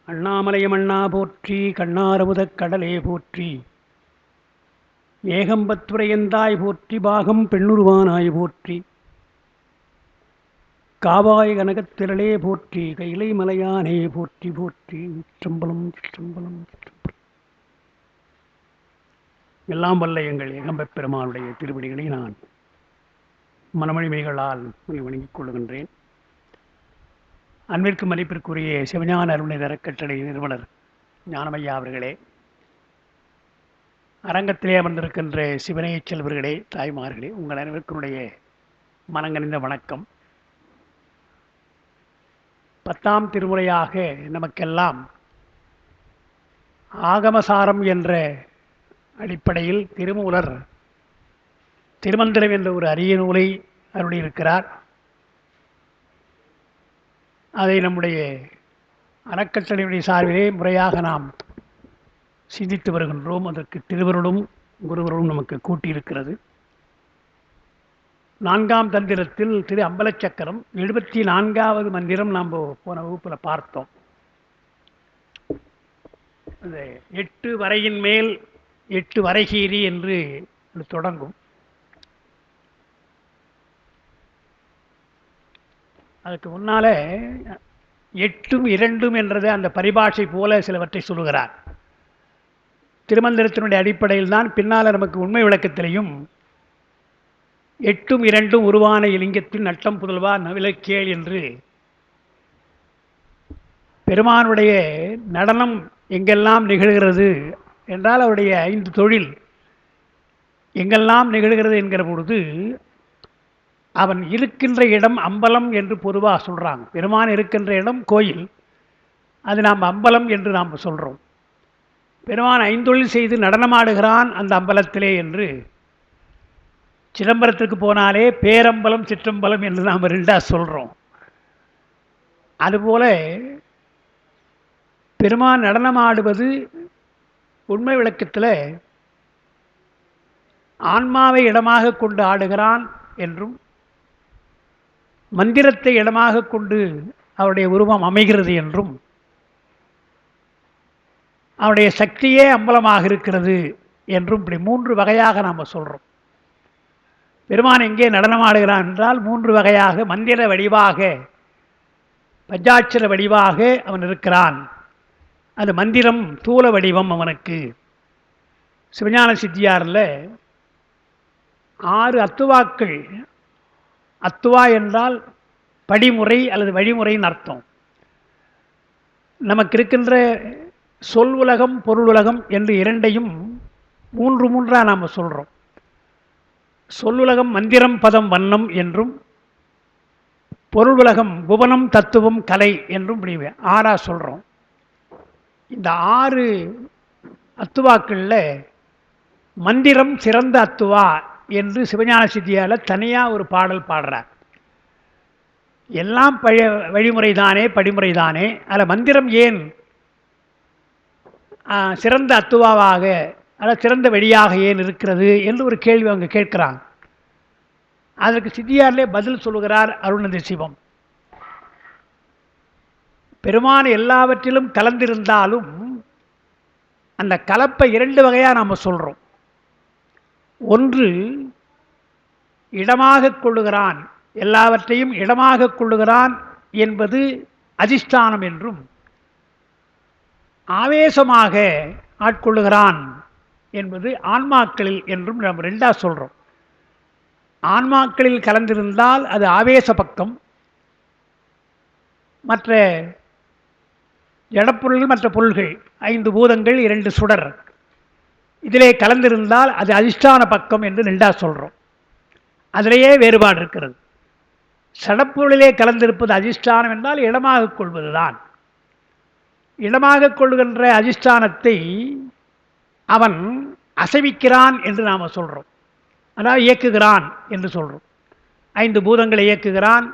அண்ணாமலையம் அண்ணா போற்றி, கண்ணாரமுதக் கடலே போற்றி, ஏகம்பத்துரையந்தாய் போற்றி, பாகம் பெண்ணுருவானாய் போற்றி, காவாய் கனகத்திரளே போற்றி, கைலை மலையானே போற்றி போற்றி. சிற்றம்பலம் சிற்றம்பலம் சிற்றம்பலம். எல்லாம் வல்ல எங்கள் ஏகம்பப் பெருமானுடைய திருவடிகளை நான் மனமொழிமைகளால் வணங்கிக் கொள்கின்றேன். அன்பிற்கு மதிப்பிற்குரிய சிவஞான அருள்நிதி அறக்கட்டளை நிறுவனர் ஞானமையா அவர்களே, அரங்கத்திலே அமர்ந்திருக்கின்ற சிவனைய செல்வர்களே, தாய்மார்களே, உங்கள் அனைவருக்குடைய மனங்கனிந்த வணக்கம். 10ஆம் திருமுறையாக நமக்கெல்லாம் ஆகமசாரம் என்ற அடிப்படையில் திருமூலர் திருமந்திரம் என்ற ஒரு அரிய நூலை அருளியிருக்கிறார். அதை நம்முடைய அறக்கட்டளையுடைய சார்பிலே முறையாக நாம் சிந்தித்து வருகின்றோம். அதற்கு திருவருளும் குருவருளும் நமக்கு கூட்டியிருக்கிறது. 4ஆம் தந்திரத்தில் திரு அம்பலச்சக்கரம் 74வது மந்திரம் நாம் போன வகுப்பில் பார்த்தோம். அந்த 8 வரையின் மேல் 8 வரைகீரி என்று தொடங்கும். அதுக்கு முன்னால 8ம் 2ம் என்றது அந்த பரிபாஷை போல சிலவற்றை சொல்லுகிறார். திருமந்திரத்தினுடைய அடிப்படையில் தான் பின்னால் நமக்கு உண்மை விளக்கத்திலையும் 8ம் 2ம் உருவான இலிங்கத்தின் நட்டம் புதல்வா நவிலக்கேள் என்று பெருமானுடைய நடனம் எங்கெல்லாம் நிகழ்கிறது என்றால் அவருடைய 5 தொழில் எங்கெல்லாம் நிகழ்கிறது என்கிற பொழுது அவன் இருக்கின்ற இடம் அம்பலம் என்று பொதுவாக சொல்கிறாங்க. பெருமான் இருக்கின்ற இடம் கோயில், அது நாம் அம்பலம் என்று நாம் சொல்கிறோம். பெருமான் 5 தொழில் செய்து நடனமாடுகிறான் அந்த அம்பலத்திலே என்று. சிதம்பரத்திற்கு போனாலே பேரம்பலம் சிற்றம்பலம் என்று நாம் 2ஆக சொல்கிறோம். அதுபோல பெருமான் நடனமாடுவது உண்மை விளக்கத்தில் ஆன்மாவை இடமாக கொண்டு ஆடுகிறான் என்றும், மந்திரத்தை இடமாக கொண்டு அவருடைய உருவம் அமைகிறது என்றும், அவருடைய சக்தியே அம்பலமாக இருக்கிறது என்றும், இப்படி 3 வகையாக நாம் சொல்கிறோம். பெருமான் எங்கே நடனமாடுகிறான் என்றால் 3 வகையாக மந்திர வடிவாக, பஞ்சாட்சர வடிவாக அவன் இருக்கிறான். அது மந்திரம் தூல வடிவம் அவனுக்கு. சிவஞான சித்தியாரில் 6 அத்துவாக்கள். அத்துவா என்றால் படிமுறை அல்லது வழிமுறைன்னு அர்த்தம். நமக்கு இருக்கின்ற சொல் உலகம் பொருள் உலகம் என்று 2ஐயும் 3 நாம் சொல்கிறோம். சொல்லுலகம் மந்திரம் பதம் வண்ணம் என்றும், பொருள் உலகம் புவனம் தத்துவம் கலை என்றும் இப்படி 6ஆக சொல்கிறோம். இந்த 6 அத்துவாக்களில் மந்திரம் சிறந்த அத்துவா என்று சிவஞான சித்தியால் தனியாக ஒரு பாடல் பாடுறார். எல்லாம் வழிமுறை தானே, படிமுறை தானே, அதில் மந்திரம் ஏன் சிறந்த அத்துவாவாக அல்லது சிறந்த வழியாக ஏன் இருக்கிறது என்று ஒரு கேள்வி அவங்க கேட்கிறாங்க. அதற்கு சித்தியாரிலே பதில் சொல்லுகிறார் அருள்நிதி சிவம். பெருமான் எல்லாவற்றிலும் கலந்திருந்தாலும் அந்த கலப்பை 2 வகையாக நாம் சொல்கிறோம். ஒன்று இடமாக கொள்ளுகிறான், எல்லாவற்றையும் இடமாக கொள்ளுகிறான் என்பது அதிஷ்டானம் என்றும், ஆவேசமாக ஆட்கொள்ளுகிறான் என்பது ஆன்மாக்களில் என்றும் நாம் 2ஆக சொல்கிறோம். ஆன்மாக்களில் கலந்திருந்தால் அது ஆவேச பக்கம், மற்ற ஜடப்பொருள்கள் மற்ற பொருள்கள் 5 பூதங்கள் 2 சுடர் இதிலே கலந்திருந்தால் அது அதிஷ்டான பக்கம் என்று 2ஆக சொல்கிறோம். அதிலேயே வேறுபாடு இருக்கிறது. சடப்பொருளிலே கலந்திருப்பது அதிஷ்டானம் என்றால் இடமாக கொள்வது தான். இடமாக கொள்கின்ற அதிஷ்டானத்தை அவன் அசைவிக்கிறான் என்று நாம் சொல்கிறோம். அதாவது இயக்குகிறான் என்று சொல்கிறோம். 5 பூதங்களை இயக்குகிறான்,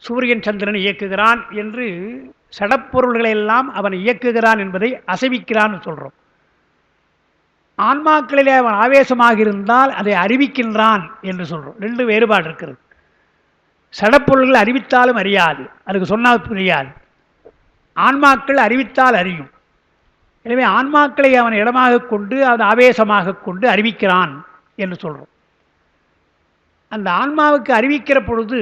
சூரியன் சந்திரனை இயக்குகிறான் என்று சடப்பொருள்களெல்லாம் அவன் இயக்குகிறான் என்பதை அசைவிக்கிறான் சொல்கிறோம். ஆன்மாக்களிலே அவன் ஆவேசமாக இருந்தால் அதை அறிவிக்கின்றான் என்று சொல்கிறோம். 2 வேறுபாடு இருக்கிறது. சடப்பொருள்கள் அறிவித்தாலும் அறியாது, அதுக்கு சொன்னால் புரியாது. ஆன்மாக்கள் அறிவித்தால் அறியும். எனவே ஆன்மாக்களை அவன் இடமாக கொண்டு அவன் ஆவேசமாக கொண்டு அறிவிக்கிறான் என்று சொல்கிறோம். அந்த ஆன்மாவுக்கு அறிவிக்கிற பொழுது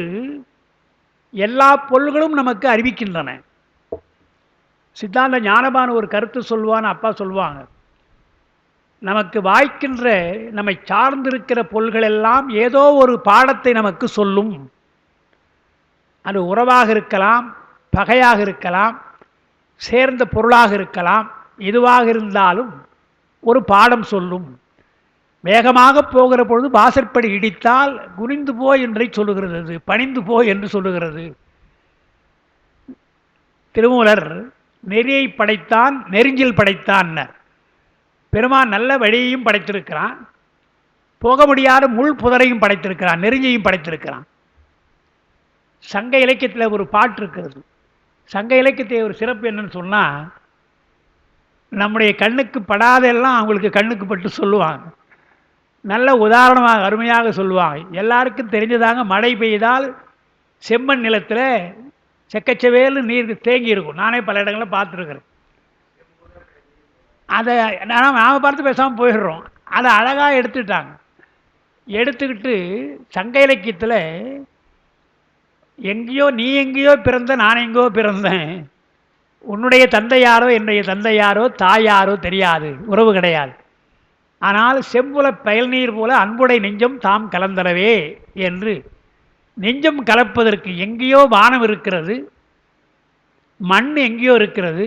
எல்லா பொருள்களும் நமக்கு அறிவிக்கின்றன. சித்தாந்த ஞானபான ஒரு கருத்து சொல்லுவான்னு அப்பா சொல்லுவாங்க, நமக்கு வாய்க்கின்ற நம்மை சார்ந்திருக்கிற பொருள்கள் எல்லாம் ஏதோ ஒரு பாடத்தை நமக்கு சொல்லும். அது உறவாக இருக்கலாம், பகையாக இருக்கலாம், சேர்ந்த பொருளாக இருக்கலாம், எதுவாக இருந்தாலும் ஒரு பாடம் சொல்லும். வேகமாக போகிற பொழுது வாசற்படி இடித்தால் குனிந்து போ என்றை சொல்லுகிறது, பணிந்து போ என்று சொல்லுகிறது. திருமூலர் நெறியை படைத்தான், நெருஞ்சில் படைத்தான். பெருமான் நல்ல வழியையும் படைத்திருக்கிறான், போக முடியாத முள் புதரையும் படைத்திருக்கிறான், நெருஞ்சியையும் படைத்திருக்கிறான். சங்க இலக்கியத்தில் ஒரு பாட்டு இருக்கிறது. சங்க இலக்கியத்தை ஒரு சிறப்பு என்னன்னு சொன்னால், நம்முடைய கண்ணுக்கு படாதெல்லாம் அவங்களுக்கு கண்ணுக்கு பட்டு சொல்லுவாங்க. நல்ல உதாரணமாக அருமையாக சொல்லுவாங்க. எல்லாருக்கும் தெரிஞ்சதாங்க, மழை பெய்தால் செம்மண் நிலத்தில் செக்கச்சவேலு நீர் தேங்கி இருக்கும். நானே பல இடங்களில் பார்த்துருக்குறேன். அதை நாம் பார்த்து பேசாமல் போயிடுறோம். அதை அழகாக எடுத்துட்டாங்க. எடுத்துக்கிட்டு சங்க இலக்கியத்தில் எங்கேயோ நீ எங்கேயோ பிறந்த, நான் எங்கேயோ பிறந்தேன், உன்னுடைய தந்தை யாரோ என்னுடைய தந்தை யாரோ தாய் யாரோ தெரியாது, உறவு கிடையாது, ஆனால் செம்புல பயல் நீர் போல அன்புடை நெஞ்சம் தாம் கலந்தனவே என்று நெஞ்சம் கலப்பதற்கு எங்கேயோ வானம் இருக்கிறது, மண் எங்கேயோ இருக்கிறது.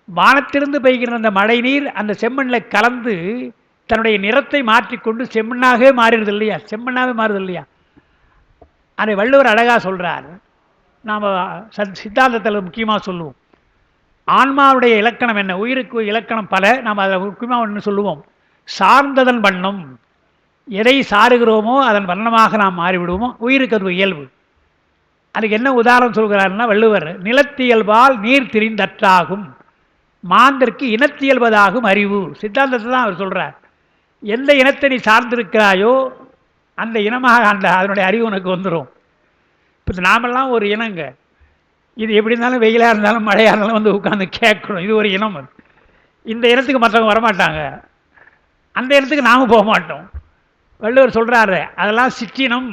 வானத்திலிருந்து பெய்கிற அந்த மழை நீர் அந்த செம்மண்ணில் கலந்து தன்னுடைய நிறத்தை மாற்றிக்கொண்டு செம்மண்ணாகவே மாறிடுது இல்லையா, செம்மண்ணாகவே மாறுது இல்லையா. அதை வள்ளுவர் அழகாக சொல்கிறார். நாம் சித்தாந்தத்தில் முக்கியமாக சொல்லுவோம், ஆன்மாவுடைய இலக்கணம் என்ன, உயிருக்கு இலக்கணம் பல, நாம் அதில் முக்கியமாக ஒன்று சொல்லுவோம், சார்ந்ததன் வண்ணம். எதை சாருகிறோமோ அதன் வண்ணமாக நாம் மாறிவிடுவோமோ, உயிருக்கு அது இயல்பு. அதுக்கு என்ன உதாரணம் சொல்கிறாருன்னா வள்ளுவர், நிலத்தியல்பால் நீர் திரிந்தற்றாகும், மாந்தற்கு இனத்தியல்பதாகும் அறிவு. சித்தாந்தத்தை தான் அவர் சொல்கிறார். எந்த இனத்தை நீ சார்ந்திருக்கிறாயோ அந்த இனமாக அந்த அதனுடைய அறிவு உனக்கு வந்துடும். இப்போ நாமெல்லாம் ஒரு இனங்க, இது எப்படி இருந்தாலும் வெயிலாக இருந்தாலும் மழையாக இருந்தாலும் வந்து உட்காந்து கேட்கணும், இது ஒரு இனம். இந்த இனத்துக்கு மற்றவங்க வரமாட்டாங்க, அந்த இடத்துக்கு நாம் போக மாட்டோம். வள்ளுவர் சொல்கிறாரு, அதெல்லாம் சிற்றினம்.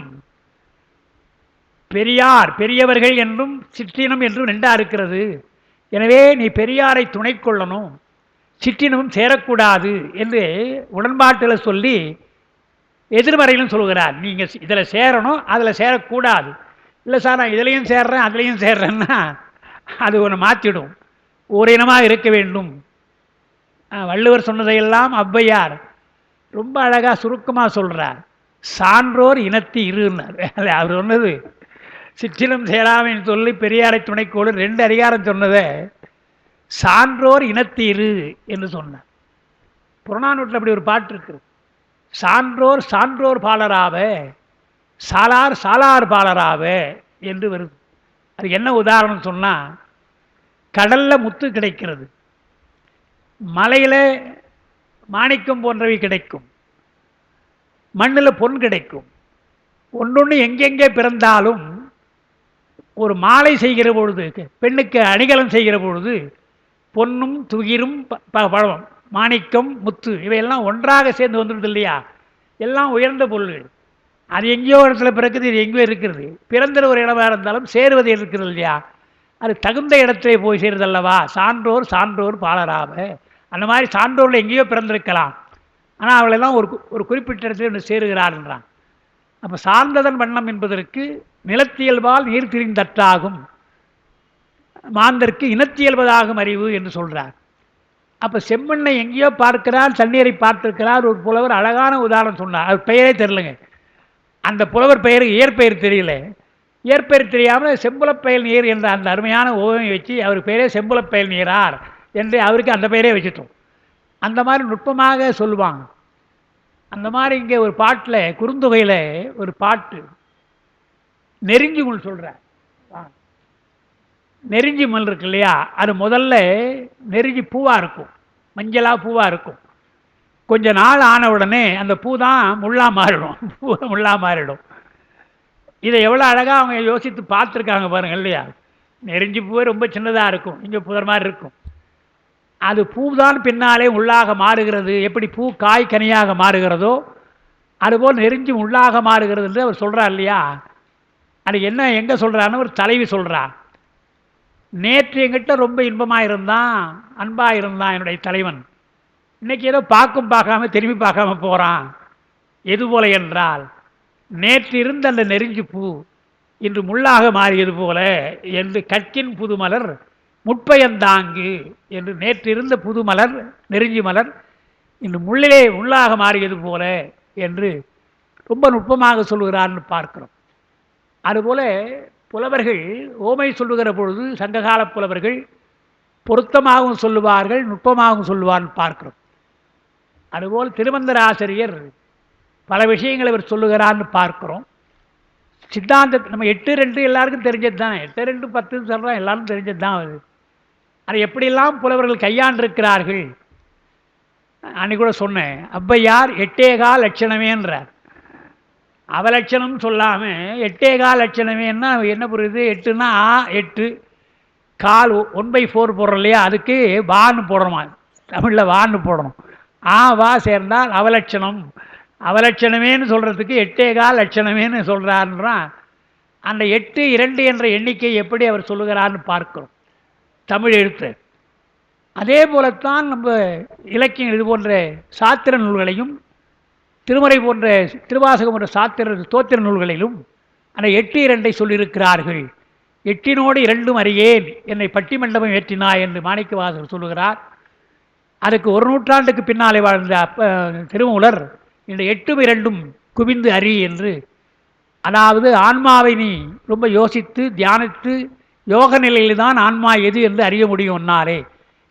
பெரியார் பெரியவர்கள் என்றும் சிற்றினம் என்றும் ரெண்டாக இருக்கிறது. எனவே நீ பெரியாரை துணை கொள்ளணும், சிற்றினமும் சேரக்கூடாது என்று உடன்பாட்டில் சொல்லி எதிர்மறையிலும் சொல்கிறார். நீங்கள் இதில் சேரணும், அதில் சேரக்கூடாது. இல்லை சார் நான் இதுலேயும் சேர்றேன் அதுலேயும் சேர்றேன்னா அது ஒன்று மாற்றிடும். ஒரு இனமாக இருக்க வேண்டும். வள்ளுவர் சொன்னதையெல்லாம் ஔவையார் ரொம்ப அழகாக சுருக்கமாக சொல்கிறார். சான்றோர் இனத்தி இருன்னார். அவர் சொன்னது சிற்றினம் சேராமைன்னு சொல்லி பெரியாரை துணைக்கோடு 2 அதிகாரம் சொன்னதை சான்றோர் இனத்தி இரு என்று சொன்னார். புறநானூற்றில் அப்படி ஒரு பாட்டு இருக்குது, சான்றோர் சான்றோர் பாலராவ, சாலார் சாலார் பாலராவ என்று வருது. அதுக்கு என்ன உதாரணம் சொன்னால், கடலில் முத்து கிடைக்கிறது, மலையில் மாணிக்கம் போன்றவை கிடைக்கும், மண்ணில் பொன் கிடைக்கும். ஒன்றொன்று எங்கெங்கே பிறந்தாலும் ஒரு மாலை செய்கிற பொழுது, பெண்ணுக்கு அணிகலம் செய்கிற பொழுது பொன்னும் துகிரும் பழம் மாணிக்கம் முத்து இவையெல்லாம் ஒன்றாக சேர்ந்து வந்துடுது இல்லையா. எல்லாம் உயர்ந்த பொருள்கள். அது எங்கேயோ இடத்துல பிறக்குது, இது எங்கேயோ இருக்கிறது. பிறந்த ஒரு இடமாக இருந்தாலும் சேருவது இருக்கிறது இல்லையா, அது தகுந்த இடத்துல போய் சேருதல்லவா. சான்றோர் சான்றோர் பாலராவ, அந்த மாதிரி சான்றோர்கள் எங்கேயோ பிறந்திருக்கலாம், ஆனால் அவளெல்லாம் ஒரு குறிப்பிட்ட இடத்துல ஒன்று சேருகிறார்ன்றான். அப்போ சார்ந்ததன் வண்ணம் என்பதற்கு நிலத்தியல்பால் நீர் திரிந்தற்றாகும், மாந்தற்கு இனத்தியல்பதாகும் அறிவு என்று சொல்கிறார். அப்போ செம்மண்ணை எங்கேயோ பார்க்கிறார், தண்ணீரை பார்த்திருக்கிறார். ஒரு புலவர் அழகான உதாரணம் சொன்னார், அவர் பெயரே தெரிலங்க. அந்த புலவர் பெயர் இயற்பெயர் தெரியல. இயற்பெயர் தெரியாமல் செம்புலப்பயல் நீர் என்ற அந்த அருமையான ஓவியம் வச்சு அவர் பெயரே செம்புலப்பயல் நீரார் என்று அவருக்கு அந்த பெயரே வச்சுட்டோம். அந்த மாதிரி நுட்பமாக சொல்லுவாங்க. அந்த மாதிரி இங்கே ஒரு பாட்டில், குறுந்தொகையில் ஒரு பாட்டு நெருஞ்சி முள் சொல்கிறார். நெருஞ்சி முள் இருக்கு இல்லையா, அது முதல்ல நெருஞ்சி பூவாக இருக்கும், மஞ்சளாக பூவாக இருக்கும். கொஞ்ச நாள் ஆன உடனே அந்த பூ தான் முள்ளாக மாறிடும், முள்ளாக மாறிடும். இதை எவ்வளோ அழகாக அவங்க யோசித்து பார்த்துருக்காங்க பாருங்கள் இல்லையா. நெருஞ்சி பூவே ரொம்ப சின்னதாக இருக்கும், இங்கே புதர் மாதிரி இருக்கும். அது பூதான் பின்னாலே உள்ளாக மாறுகிறது. எப்படி பூ காய் கனியாக மாறுகிறதோ அதுபோல் நெருஞ்சி உள்ளாக மாறுகிறது என்று அவர் சொல்கிறார் இல்லையா. அது என்ன எங்கே சொல்கிறாருன்னு ஒரு தலைவி சொல்கிறார். நேற்று எங்கிட்ட ரொம்ப இன்பமாக இருந்தான், அன்பாக இருந்தான் என்னுடைய தலைவன். இன்னைக்கு ஏதோ பார்க்காம திரும்பி பார்க்காம போகிறான். எது போல என்றால், நேற்று இருந்த அந்த நெருஞ்சி பூ இன்று முள்ளாக மாறியது போல என்று கற்கின் புதுமலர் முட்பயந்தாங்கு என்று நேற்று இருந்த புதுமலர் நெருஞ்சி மலர் இன்று முள்ளிலே முள்ளாக மாறியது போல என்று ரொம்ப நுட்பமாக சொல்லுகிறார்னு பார்க்கிறோம். அதுபோல புலவர்கள் ஓமை சொல்லுகிற பொழுது சங்ககால புலவர்கள் பொருத்தமாகவும் சொல்லுவார்கள், நுட்பமாகவும் சொல்லுவார்னு பார்க்கிறோம். அதுபோல் திருமந்தர ஆசிரியர் பல விஷயங்களை இவர் சொல்லுகிறார்னு பார்க்கிறோம். சித்தாந்தத்தை நம்ம 8-2 எல்லாருக்கும் தெரிஞ்சது தானே, 8-2 10 சொல்கிறோம், எல்லாரும் தெரிஞ்சது தான். அதை எப்படியெல்லாம் புலவர்கள் கையாண்டிருக்கிறார்கள். அன்னைக்கு கூட சொன்னேன், ஔவையார் 8.25 லட்சணமேன்றார். அவலட்சணம் சொல்லாமல் 8.25 லட்சணமேன்னா என்ன புரியுது? 8ன்னா 8, கால் 1/4 போடுறோம் இல்லையா, அதுக்கு வான்னு போடணுமா, தமிழில் வான்னு போடணும். வா சேர்ந்தால் அவலட்சணம். அவலட்சணமேன்னு சொல்கிறதுக்கு 8.25 லட்சணமேன்னு சொல்கிறாருன்றான். அந்த 8, 2 என்ற எண்ணிக்கை எப்படி அவர் சொல்லுகிறார்னு பார்க்கிறோம் தமிழ் எழுத்து. அதே போலத்தான் நம்ம இலக்கியங்கள் இது போன்ற சாத்திர நூல்களையும் திருமறை போன்ற திருவாசகம் போன்ற சாத்திர தோத்திர நூல்களிலும் அந்த 8-2 சொல்லியிருக்கிறார்கள். 8நோடு 2 அறியேன் என்னை பட்டிமண்டபம் ஏற்றினாய் என்று மாணிக்கவாசகர் சொல்லுகிறார். அதுக்கு ஒரு நூற்றாண்டுக்கு பின்னாலே வாழ்ந்த திருமூலர் இந்த 8-2 குவிந்து அறி என்று, அதாவது ஆன்மாவை நீ ரொம்ப யோசித்து தியானித்து யோக நிலையில் தான் ஆன்மா எது என்று அறிய முடியும் ஒன்னாரே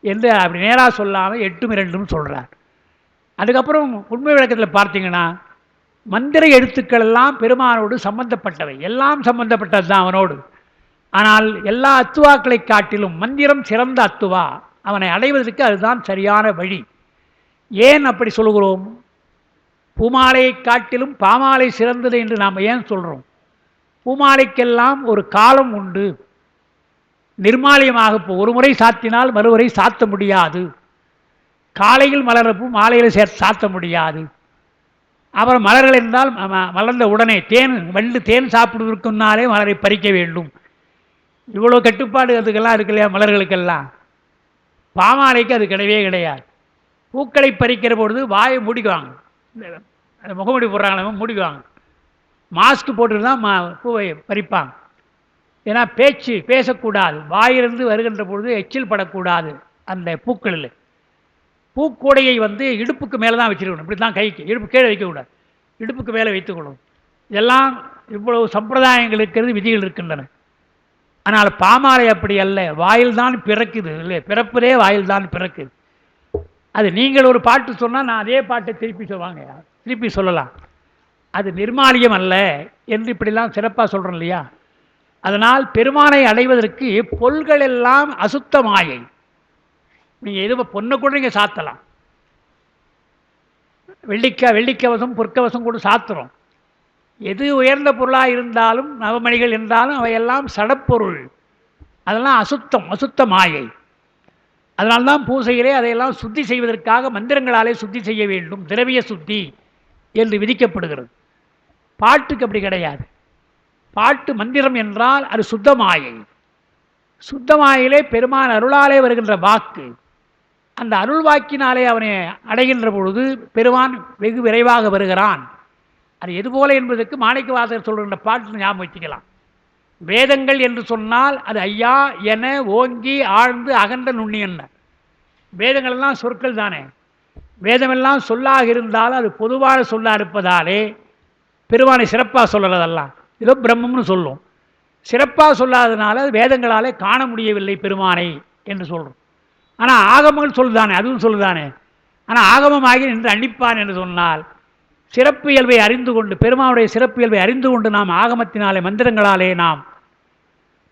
என்று அப்படி நேராக சொல்லாமல் 8-2 சொல்கிறார். அதுக்கப்புறம் உண்மை விளக்கத்தில் பார்த்தீங்கன்னா மந்திர எழுத்துக்கள் எல்லாம் பெருமானோடு சம்பந்தப்பட்டவை, எல்லாம் சம்பந்தப்பட்டது தான் அவனோடு. ஆனால் எல்லா அத்துவாக்களை காட்டிலும் மந்திரம் சிறந்த அத்துவா, அவனை அடைவதற்கு அதுதான் சரியான வழி. ஏன் அப்படி சொல்கிறோம்? பூமாலையை காட்டிலும் பாமாலை சிறந்தது என்று நாம் ஏன் சொல்கிறோம்? பூமாலைக்கெல்லாம் ஒரு காலம் உண்டு. நிர்மாலயமாக ஒரு முறை சாத்தினால் மறுமுறை சாத்த முடியாது. காலையில் மலர்ப்பு மாலையில் சாத்த முடியாது. அப்புறம் மலர்கள் என்றால் மலர்ந்த உடனே வண்டு தேன் சாப்பிடுவதற்குன்னாலே மலரை பறிக்க வேண்டும். இவ்வளோ கட்டுப்பாடு அதுக்கெல்லாம் இருக்கு இல்லையா மலர்களுக்கெல்லாம். பாமாலைக்கு அது கிடையவே கிடையாது. பூக்களை பறிக்கிற பொழுது வாயை மூடிக்குவாங்க, முகமூடி போடுறாங்களே மூடிக்குவாங்க, மாஸ்க் போட்டுட்டு தான் பூவை பறிப்பாங்க. ஏன்னா பேசக்கூடாது, வாயிலிருந்து வருகின்ற பொழுது எச்சில் படக்கூடாது. அந்த பூக்களில் பூக்கூடையை இடுப்புக்கு மேலே தான் வச்சுருக்கணும், இப்படி தான் கைக்கு, இடுப்பு கீழே வைக்கக்கூடாது, இடுப்புக்கு மேலே வைத்துக்கணும். இதெல்லாம் இவ்வளவு சம்பிரதாயங்கள் இருக்கிறது, விதிகள் இருக்கின்றன. ஆனால் பாமாலை அப்படி அல்ல, வாயில் தான் பிறக்குது இல்லை, பிறப்பதே வாயில் தான் பிறக்குது. அது நீங்கள் ஒரு பாட்டு சொன்னால் நான் அதே பாட்டை திருப்பி சொல்லலாம். அது நிர்மாலியம் அல்ல என்று இப்படிலாம் சிறப்பாக சொல்கிறோம் இல்லையா. அதனால் பெருமானை அடைவதற்கு பொருள்கள் எல்லாம் அசுத்த மாயை. நீங்கள் எது பொண்ணை கூட நீங்கள் சாத்தலாம், வெள்ளிக்கவசம் பொற்கவசம் கூட சாத்துறோம். எது உயர்ந்த பொருளாக இருந்தாலும் நவமணிகள் என்றாலும் அவையெல்லாம் சடப்பொருள், அதெல்லாம் அசுத்த மாயை. அதனால்தான் பூசையிலே அதையெல்லாம் சுத்தி செய்வதற்காக மந்திரங்களாலே சுத்தி செய்ய வேண்டும், திரவிய சுத்தி என்று விதிக்கப்படுகிறது. பாட்டுக்கு அப்படி கிடையாது. பாட்டு மந்திரம் என்றால் அது சுத்தமாயை. சுத்தமாயிலே பெருமான் அருளாலே வருகின்ற வாக்கு, அந்த அருள் வாக்கினாலே அவனை அடைகின்ற பொழுது பெருமான் வெகு விரைவாக வருகிறான். அது எதுபோல என்பதற்கு மாணிக்கவாசகர் சொல்கின்ற பாட்டு ஞாபகம் வச்சுக்கலாம். வேதங்கள் என்று சொன்னால் அது ஐயா என ஓங்கி ஆழ்ந்து அகன்ற நுண்ணியன்ன. வேதங்கள் எல்லாம் சொற்கள் தானே, வேதமெல்லாம் சொல்லாக இருந்தாலும் அது பொதுவான சொல்லாக இருப்பதாலே பெருமானை சிறப்பாக சொல்கிறதெல்லாம் ஏதோ பிரம்மம்னு சொல்லும். சிறப்பாக சொல்லாததுனால அது வேதங்களாலே காண முடியவில்லை பெருமானை என்று சொல்கிறோம். ஆனால் ஆகமங்கள் சொல்லுதானே, அதுவும் சொல்லுதானே. ஆனால் ஆகமமாகி நின்று அன்னிப்பான் என்று சொன்னால் சிறப்பு இயல்பை அறிந்து கொண்டு, பெருமானுடைய சிறப்பு இயல்பை அறிந்து கொண்டு நாம் ஆகமத்தினாலே மந்திரங்களாலே நாம்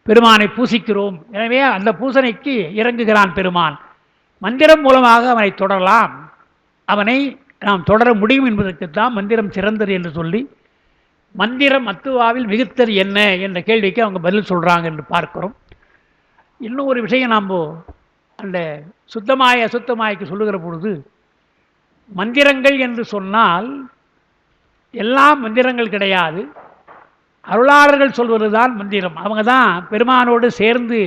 பெருமானை பூசிக்கிறோம். எனவே அந்த பூசனைக்கு இறங்குகிறான் பெருமான். மந்திரம் மூலமாக அவனை தொடரலாம், அவனை நாம் தொடர முடியும் என்பதற்குத்தான் மந்திரம் சிறந்தது என்று சொல்லி, மந்திரம் அத்துவாவில் மிகுத்தது என்ன என்ற கேள்விக்கு அவங்க பதில் சொல்கிறாங்க என்று பார்க்கிறோம். இன்னும் ஒரு விஷயம் நாம் அந்த சுத்தமாய அசுத்தமாய்க்கு சொல்லுகிற பொழுது மந்திரங்கள் என்று சொன்னால் எல்லாம் மந்திரங்கள் கிடையாது. அருளாளர்கள் சொல்வது தான் மந்திரம். அவங்க தான் பெருமானோடு சேர்ந்து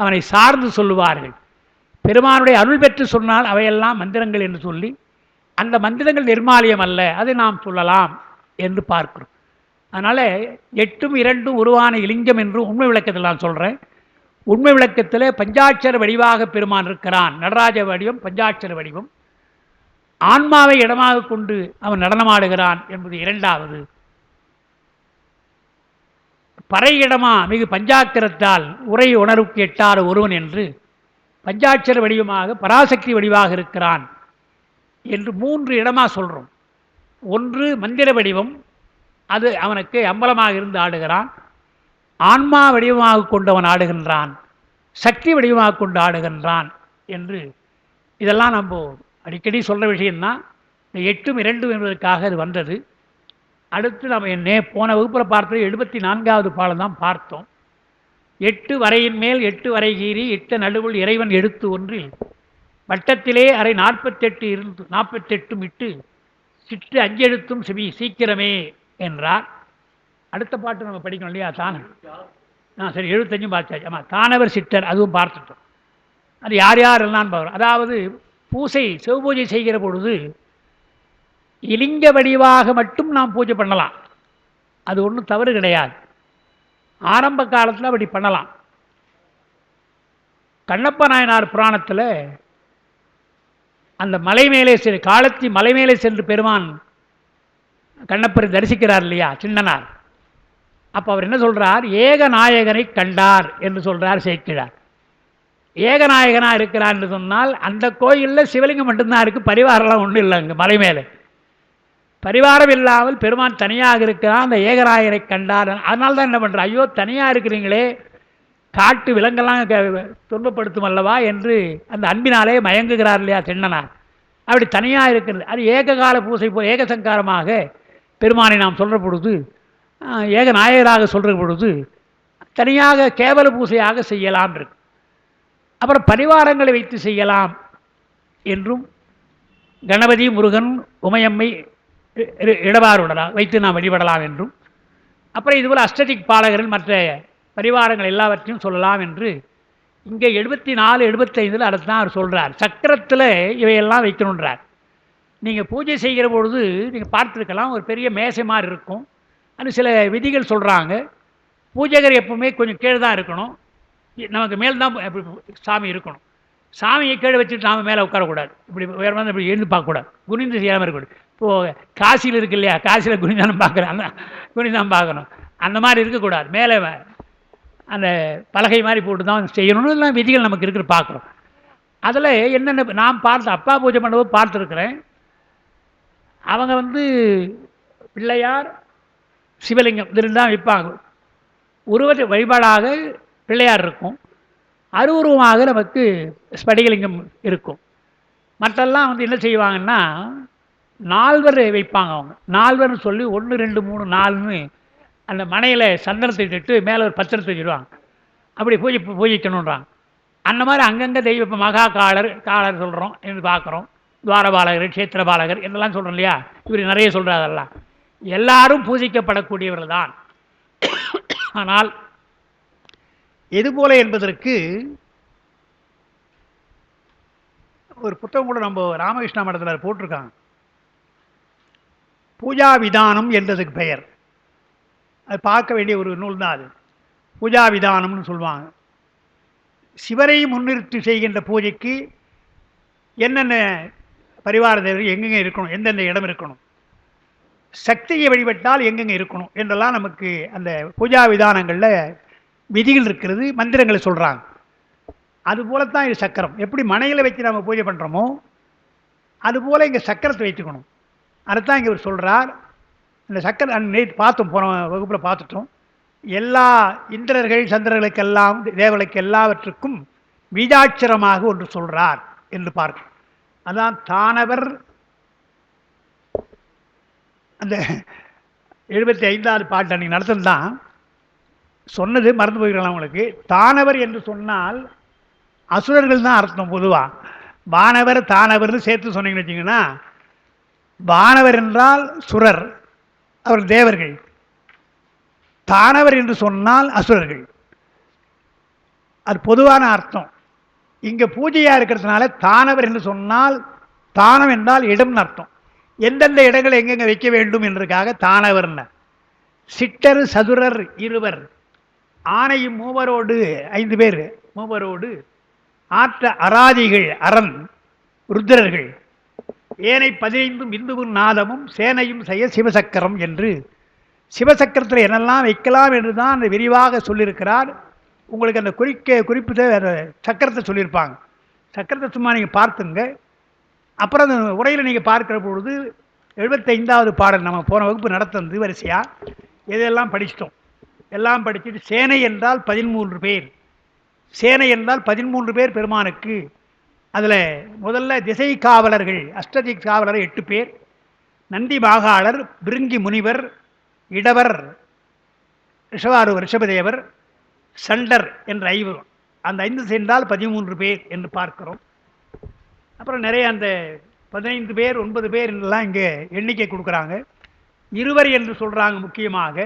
அவனை சார்ந்து சொல்லுவார்கள். பெருமானுடைய அருள் பெற்று சொன்னால் அவையெல்லாம் மந்திரங்கள் என்று சொல்லி அந்த மந்திரங்கள் நிர்மாலியம் அல்ல, அதை நாம் சொல்லலாம் என்று பார்க்கிறோம். அதனால் 8ம் 2ம் உருவான இலிங்கம் என்று உண்மை விளக்கத்தில் நான் சொல்கிறேன். உண்மை விளக்கத்தில் பஞ்சாட்சர வடிவாக பெருமான் இருக்கிறான். நடராஜ வடிவம் பஞ்சாட்சர வடிவம். ஆன்மாவை இடமாக கொண்டு அவன் நடனமாடுகிறான் என்பது 2வது. பறை இடமா மிகு பஞ்சாக்கரத்தால் உரை உணர்வுக்கு எட்டாத ஒருவன் என்று பஞ்சாட்சர வடிவமாக பராசக்தி வடிவாக இருக்கிறான் என்று 3 இடமா சொல்கிறோம். ஒன்று மந்திர வடிவம், அது அவனுக்கு அம்பலமாக இருந்து ஆடுகிறான். ஆன்மா வடிவமாக கொண்டு அவன் ஆடுகின்றான். சக்தி வடிவமாக கொண்டு ஆடுகின்றான் என்று இதெல்லாம் நம்ம அடிக்கடி சொல்கிற விஷயம்தான். இந்த 8ம் 2 என்பதற்காக அது வந்தது. அடுத்து நம்ம போன வகுப்பில் பார்த்தது 74வது பாடம் தான் பார்த்தோம். 8 வரையின் மேல் 8 வரை கீறி இட்ட நடுவுள் இறைவன் எடுத்து ஒன்றில் வட்டத்திலே அரை 48 இருந்து 48 இட்டு சிற்று அஞ்செழுத்தும் செவி சீக்கிரமே என்றார். அடுத்த பாட்டு நம்ம படிக்கணும் இல்லையா? சரி 75 பார்த்தாச்சு. ஆமாம், தானவர் சித்தர் அதுவும் பார்த்துட்டோம். அது யார் யார் எல்லாம் பார்க்குறோம். அதாவது பூசை சிவபூஜை செய்கிற பொழுது இலிங்க வடிவாக மட்டும் நாம் பூஜை பண்ணலாம். அது ஒன்றும் தவறு கிடையாது. ஆரம்ப காலத்தில் அப்படி பண்ணலாம். கண்ணப்ப நாயனார் புராணத்தில் அந்த மலை மேலே காலத்தி மலை மேலே சென்று பெருமான் கண்ணப்பரை தரிசிக்கிறார் இல்லையா சின்னனார். அப்போ அவர் என்ன சொல்கிறார்? ஏகநாயகனை கண்டார் என்று சொல்கிறார் சேக்கிழார். ஏகநாயகனாக இருக்கிறார் என்று சொன்னால் அந்த கோயிலில் சிவலிங்கம் மட்டும்தான் இருக்குது, பரிவாரம்லாம் ஒன்றும் இல்லை. அங்கே மலை மேலே பரிவாரம் இல்லாமல் பெருமான் தனியாக இருக்கிறான். அந்த ஏகநாயகனை கண்டார். அதனால தான் என்ன பண்ணுற, ஐயோ தனியாக இருக்கிறீங்களே, காட்டு விலங்கெல்லாம் துன்பப்படுத்தும் அல்லவா என்று அந்த அன்பினாலே மயங்குகிறார் இல்லையா சின்னனார். அப்படி தனியாக இருக்கிறது. அது ஏககால பூசை போல் ஏகசங்காரமாக பெருமானை நாம் சொல்கிற பொழுது, ஏகநாயகராக சொல்கிற பொழுது தனியாக கேவல பூசையாக செய்யலாம் இருக்கு. அப்புறம் பரிவாரங்களை வைத்து செய்யலாம் என்றும், கணபதி முருகன் உமையம்மை இடபாருடலாம் வைத்து நாம் வழிபடலாம் என்றும், அப்புறம் இதுபோல் அஷ்டதிக் பாலகர்கள் மற்ற பரிவாரங்கள் எல்லாவற்றையும் சொல்லலாம் என்று இங்கே 74 75 அடுத்து தான் அவர் சொல்கிறார். சக்கரத்தில் இவையெல்லாம் வைக்கணுன்றார். நீங்கள் பூஜை செய்கிற பொழுது நீங்கள் பார்த்துருக்கலாம், ஒரு பெரிய மேசை மாதிரி இருக்கும். அது சில விதிகள் சொல்கிறாங்க. பூஜகர் எப்பவுமே கொஞ்சம் கீழே தான் இருக்கணும், நமக்கு மேல் தான் சாமி இருக்கணும். சாமியை கீழே வச்சுட்டு நாம் மேலே உட்காரக்கூடாது. இப்படி உயரமாக இப்படி எழுந்து பார்க்கக்கூடாது, குனிந்து செய்யாமல் இருக்கக்கூடாது. இப்போது காசியில் இருக்கு இல்லையா, காசியில் குனிதானம் பார்க்குறேன், அந்த குனிதான் பார்க்கணும். அந்த மாதிரி இருக்கக்கூடாது. மேலே அந்த பலகை மாதிரி போட்டு தான் செய்யணும்னு எல்லாம் விதிகள் நமக்கு இருக்கிற பார்க்குறோம். அதில் என்னென்ன நான் அப்பா பூஜை பண்ணும்போது பார்த்துருக்குறேன். அவங்க பிள்ளையார் சிவலிங்கம் இது தான் வைப்பாங்க. உருவத்தை வழிபாடாக பிள்ளையார் இருக்கும், அருவுருவமாக நமக்கு ஸ்படிகலிங்கம் இருக்கும். மற்றெல்லாம் என்ன செய்வாங்கன்னா 4 வைப்பாங்க. அவங்க 4 சொல்லி 1 2 3 4ன்னு அந்த மனையில் சந்தனத்தை இட்டு மேலே ஒரு பத்திரத்தை வச்சுடுவாங்க. அப்படி பூஜிக்கணுன்றாங்க. அந்த மாதிரி அங்கங்கே தெய்வம் இப்போ மகா காலர் சொல்கிறோம் என்று பார்க்குறோம், துவாரபாலகர் கஷேத்திரபாலகர் என்னெல்லாம் சொல்கிறோம் இல்லையா, இவர் நிறைய சொல்கிறார். அதெல்லாம் எல்லாரும் பூஜிக்கப்படக்கூடியவர்கள் தான். ஆனால் எதுபோல என்பதற்கு ஒரு புத்தகம் கூட நம்ம ராமகிருஷ்ணா மடத்தில் போட்டிருக்காங்க. பூஜா விதானம் என்றதுக்கு பெயர். அது பார்க்க வேண்டிய ஒரு நூல் தான். அது பூஜா விதானம்னு சொல்லுவாங்க. சிவரை முன்னிறுத்தி செய்கின்ற பூஜைக்கு என்னென்ன பரிவார தேவர்கள் எங்கெங்கே இருக்கணும், எந்தெந்த இடம் இருக்கணும், சக்தியை வழிபட்டால் எங்கெங்கே இருக்கணும் என்றெல்லாம் நமக்கு அந்த பூஜா விதானங்களில் விதிகள் இருக்கிறது, மந்திரங்களை சொல்கிறாங்க. அதுபோலத்தான் இது சக்கரம். எப்படி மனையில் வச்சு நம்ம பூஜை பண்ணுறோமோ அதுபோல் இங்கே சக்கரத்தை வைத்துக்கணும். அதுதான் இங்கே அவர் சொல்கிறார். இந்த சக்கரம் நேற்று பார்த்தோம், போன வகுப்பில் பார்த்துட்டோம். எல்லா இந்திரர்கள் சந்திரர்களுக்கெல்லாம் தேவர்களுக்கு எல்லாவற்றுக்கும் பீஜாட்சரமாக ஒன்று சொல்கிறார் என்று பார்க்கணும். அதான் தானவர் அந்த 75வது பாட்டு அன்றைக்கி நடத்துனது தான். சொன்னது மறந்து போய்க்கலாம் உங்களுக்கு. தானவர் என்று சொன்னால் அசுரர்கள் தான் அர்த்தம். பொதுவாக வானவர் தானவர்னு சேர்த்து சொன்னீங்கன்னு வச்சிங்கன்னா, வானவர் என்றால் சுரர், அவர் தேவர்கள். தானவர் என்று சொன்னால் அசுரர்கள். அது பொதுவான அர்த்தம். இங்கே பூஜையாக இருக்கிறதுனால தானவர் என்று சொன்னால், தானம் என்றால் இடம்னு அர்த்தம். எந்தெந்த இடங்களை எங்கெங்கே வைக்க வேண்டும் என்றதுக்காக தானவர்ன. சிட்டர் சதுரர் இருவர், ஆணையும் மூவரோடு 5 பேர், மூவரோடு ஆற்ற அராதிகள் அரண் ருத்ரர்கள், ஏனை 15 இந்துவும் நாதமும் சேனையும் செய்ய சிவசக்கரம் என்று சிவசக்கரத்தில் என்னெல்லாம் வைக்கலாம் என்று தான் அந்த விரிவாக சொல்லியிருக்கிறார். உங்களுக்கு அந்த குறிப்பு சக்கரத்தை சொல்லியிருப்பாங்க. சக்கரத்தை சும்மா நீங்கள் பார்த்துங்க. அப்புறம் அந்த உரையில் நீங்கள் பார்க்கிற பொழுது 75வது பாடல் நம்ம போன வகுப்பு நடத்துறது வரிசையாக இதெல்லாம் படிச்சிட்டோம். எல்லாம் படிச்சுட்டு சேனை என்றால் 13 பேர், சேனை என்றால் 13 பேர் பெருமானுக்கு. அதில் முதல்ல திசை காவலர்கள், அஷ்டதி காவலர் 8 பேர், நந்தி மாகாளர், பிருங்கி முனிவர், இடவர் ரிஷபதேவர், சண்டர் என்ற 5, அந்த 5 சேர்ந்தால் 13 பேர் என்று பார்க்கிறோம். அப்புறம் நிறைய அந்த 15 பேர் 9 பேர் என்றெல்லாம் இங்கே எண்ணிக்கை கொடுக்குறாங்க. இருவர் என்று சொல்கிறாங்க. முக்கியமாக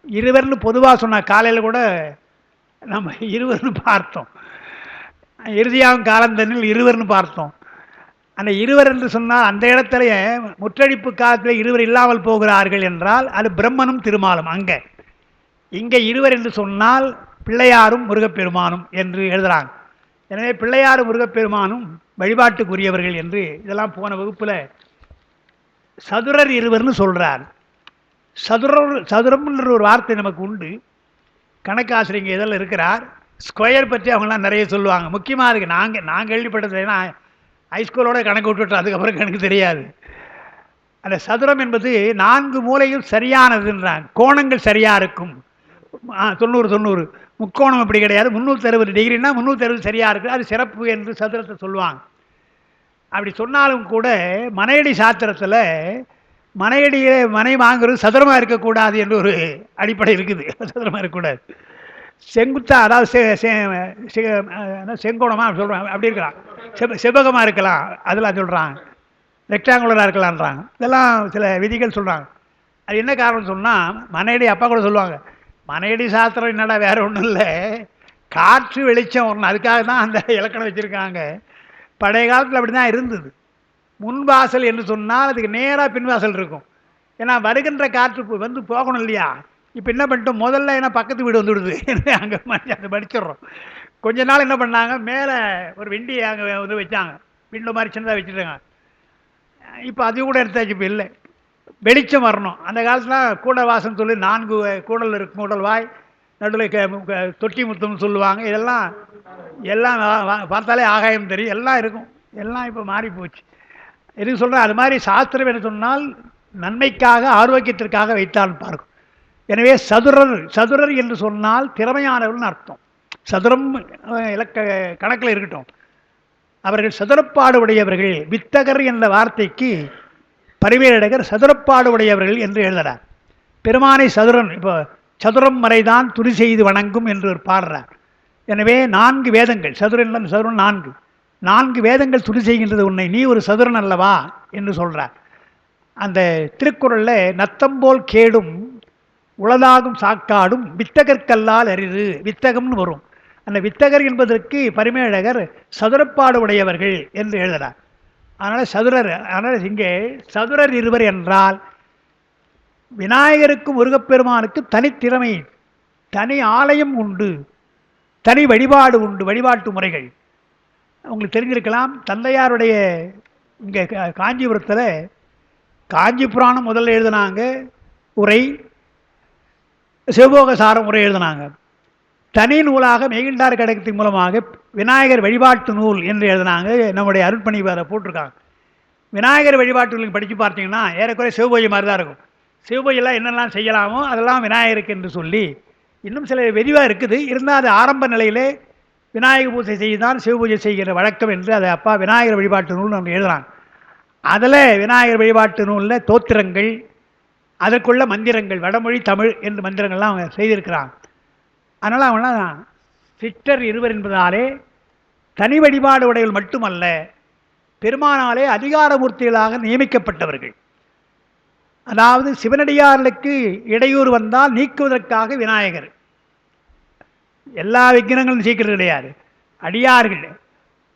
இருவர்னு பொதுவாக சொன்னால், காலையில் கூட நம்ம இருவர்னு பார்த்தோம், இறுதியாகும் காலந்தனில் இருவர்னு பார்த்தோம். அந்த இருவர் என்று சொன்னால் அந்த இடத்துல முற்றடிப்பு காலத்தில் இருவர் இல்லாமல் போகிறார்கள் என்றால் அது பிரம்மனும் திருமாலும். இங்கே இருவர் என்று சொன்னால் பிள்ளையாரும் முருகப்பெருமானும் என்று எழுதுகிறாங்க. எனவே பிள்ளையாரும் முருகப்பெருமானும் வழிபாட்டுக்குரியவர்கள் என்று இதெல்லாம் போன வகுப்பில் சதுரர் இருவர்னு சொல்கிறார். சதுரம்ன்ற ஒரு வார்த்தை நமக்கு உண்டு. கணக்காசிரியங்க இதெல்லாம் இருக்கிறார். ஸ்கொயர் பற்றி அவங்களாம் நிறைய சொல்லுவாங்க. முக்கியமாக இருக்குது. நாங்கள் கேள்விப்பட்டது ஏன்னா ஹைஸ்கூலோட கணக்கு விட்டுவிட்டோம், அதுக்கப்புறம் கணக்கு தெரியாது. அந்த சதுரம் என்பது 4 மூலையும் சரியானதுன்றாங்க. கோணங்கள் சரியாக இருக்கும். 90 முக்கோணம் அப்படி கிடையாது. 360 டிகிரினா 360 சரியாக இருக்குது. அது சிறப்பு என்று சதுரத்தை சொல்லுவாங்க. அப்படி சொன்னாலும் கூட மனையடி சாத்திரத்தில் மனையடியை மனை வாங்குறது சதுரமாக இருக்கக்கூடாது என்று ஒரு அடிப்படை இருக்குது. சதுரமாக இருக்கக்கூடாது, செங்குத்தா, அதாவது செங்கோணமாக சொல்கிறாங்க, அப்படி இருக்கலாம், செவ்வகமாக இருக்கலாம், அதெல்லாம் சொல்கிறாங்க, ரெக்டாங்குலராக இருக்கலான்றாங்க. இதெல்லாம் சில விதிகள் சொல்கிறாங்க. அது என்ன காரணம் சொன்னால், மனையடி அப்பா கூட சொல்லுவாங்க, மனையடி சாஸ்திரம் என்னடா வேறு ஒன்றும் இல்லை, காற்று வெளிச்சம் ஒன்று, அதுக்காக தான் அந்த இலக்கணம் வச்சுருக்காங்க. பழைய காலத்தில் அப்படி தான் இருந்தது. முன்வாசல் என்று சொன்னால் அதுக்கு நேராக பின்வாசல் இருக்கும். ஏன்னா வருகின்ற காற்று வந்து போகணும் இல்லையா. இப்போ என்ன பண்ணிட்டோம், முதல்ல ஏன்னா பக்கத்து வீடு வந்துவிடுது, அங்கே அதை படிச்சிடுறோம். கொஞ்ச நாள் என்ன பண்ணாங்க, மேலே ஒரு விண்டி அங்கே வந்து வச்சாங்க, விண்டோ மாதிரி சின்னதாக வச்சுட்டாங்க. இப்போ அது கூட எடுத்தாச்சு. இப்போ இல்லை, வெளிச்சம் வரணும். அந்த காலத்தில் கூட வாசம் சொல்லி 4 கூடல் இருக்கும், கூடல் வாய், நடுவில் தொட்டி முத்தம்னு சொல்லுவாங்க. எல்லாம் பார்த்தாலே ஆகாயம் தெரியும், எல்லாம் இருக்கும். எல்லாம் இப்போ மாறி போச்சு. எதுக்கு சொல்கிறேன், அது மாதிரி சாஸ்திரம் என்ன சொன்னால் நன்மைக்காக ஆரோக்கியத்திற்காக வைத்தான்னு பார்க்கும். எனவே சதுரர் என்று சொன்னால் திறமையானவர்கள்னு அர்த்தம். சதுரம் கணக்கில் இருக்கட்டும். அவர்கள் சதுரப்பாடு உடையவர்கள். வித்தகர் என்ற வார்த்தைக்கு பரிவேடகர் சதுரப்பாடு உடையவர்கள் என்று எழுதுகிறார். பெருமானை சதுரன், இப்போ சதுரம் மறைதான் துணி செய்து வணங்கும் என்று பாடுறார். எனவே 4 வேதங்கள், சதுரன் 4 வேதங்கள் துணி செய்கின்றது உன்னை, நீ ஒரு சதுரன் அல்லவா என்று சொல்கிறார். அந்த திருக்குறளில் நத்தம்போல் கேடும் உளதாகும் சாக்காடும் வித்தகற்கல்லால் அரிது, வித்தகம்னு வரும். அந்த வித்தகர் என்பதற்கு பரிமேழகர் சதுரப்பாடு உடையவர்கள் என்று எழுதுகிறார். அதனால் இங்கே சதுரர் இருவர் என்றால் விநாயகருக்கும் முருகப்பெருமானுக்கு தனித்திறமை, தனி ஆலயம் உண்டு, தனி வழிபாடு உண்டு, வழிபாட்டு முறைகள். உங்களுக்கு தெரிஞ்சிருக்கலாம், தந்தையாருடைய இங்கே காஞ்சிபுரத்தில் காஞ்சி புராணம் முதல்ல எழுதினாங்க உரை, சிவபோகசாரம் உரை எழுதினாங்க. தனி நூலாக மெய்கண்டார் கடகத்தின் மூலமாக விநாயகர் வழிபாட்டு நூல் என்று எழுதினாங்க. நம்முடைய அருட்பணி அதை போட்டிருக்காங்க. விநாயகர் வழிபாட்டு நூல் படித்து பார்த்தீங்கன்னா ஏறக்குறைய சிவபூஜை மாதிரி தான் இருக்கும். சிவபூஜையெல்லாம் என்னெல்லாம் செய்யலாமோ அதெல்லாம் விநாயகருக்கு என்று சொல்லி இன்னும் சில விரிவாக இருக்குது. இருந்தால் அது ஆரம்ப நிலையிலே விநாயகர் பூஜை செய்துதான் சிவபூஜை செய்கிற வழக்கம் என்று அதை அப்பா விநாயகர் வழிபாட்டு நூல் நம்ம எழுதுகிறாங்க. அதில் விநாயகர் வழிபாட்டு நூலில் தோத்திரங்கள், அதற்குள்ள மந்திரங்கள், வடமொழி தமிழ் என்று மந்திரங்கள்லாம் அவங்க செய்திருக்கிறாங்க. அதனால் அவங்களாம் சிற்றர் இருவர் என்பதாலே தனி வழிபாடு உடையவர்கள் மட்டுமல்ல, பெருமானாலே அதிகாரமூர்த்திகளாக நியமிக்கப்பட்டவர்கள். அதாவது சிவனடியார்களுக்கு இடையூறு வந்தால் நீக்குவதற்காக விநாயகர். எல்லா விக்கிரங்களும் சீக்கிரம் கிடையாது. அடியார்கள்,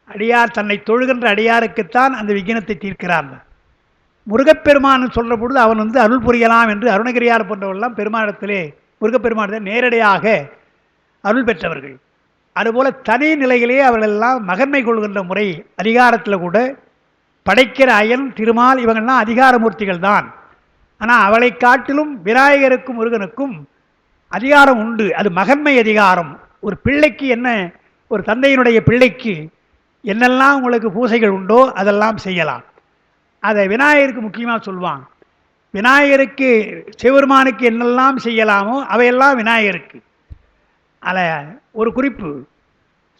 அடியார் தன்னை தொழுகின்ற அடியாருக்குத்தான் அந்த விக்கினத்தை தீர்க்கிறார். முருகப்பெருமான் சொல்கிற பொழுது அவன் அருள் புரியலாம் என்று அருணகிரியார் போன்றவர்கள்லாம் பெருமானிடத்திலே முருகப்பெருமானத்தை நேரடியாக அருள் பெற்றவர்கள். அதுபோல தனி நிலையிலேயே அவர்களெல்லாம் மகன்மை கொள்கின்ற முறை அதிகாரத்தில் கூட படைக்கிற அயன் திருமால் இவங்கள்லாம் அதிகாரமூர்த்திகள் தான். ஆனால் அவளை காட்டிலும் விநாயகருக்கும் முருகனுக்கும் அதிகாரம் உண்டு. அது மகன்மை அதிகாரம். ஒரு பிள்ளைக்கு என்ன, ஒரு தந்தையினுடைய பிள்ளைக்கு என்னெல்லாம் உங்களுக்கு பூசைகள் உண்டோ அதெல்லாம் செய்யலாம். அதை விநாயகருக்கு முக்கியமாக சொல்லுவாங்க. விநாயகருக்கு சிவபெருமானுக்கு என்னெல்லாம் செய்யலாமோ அவையெல்லாம் விநாயகருக்கு. அதில் ஒரு குறிப்பு,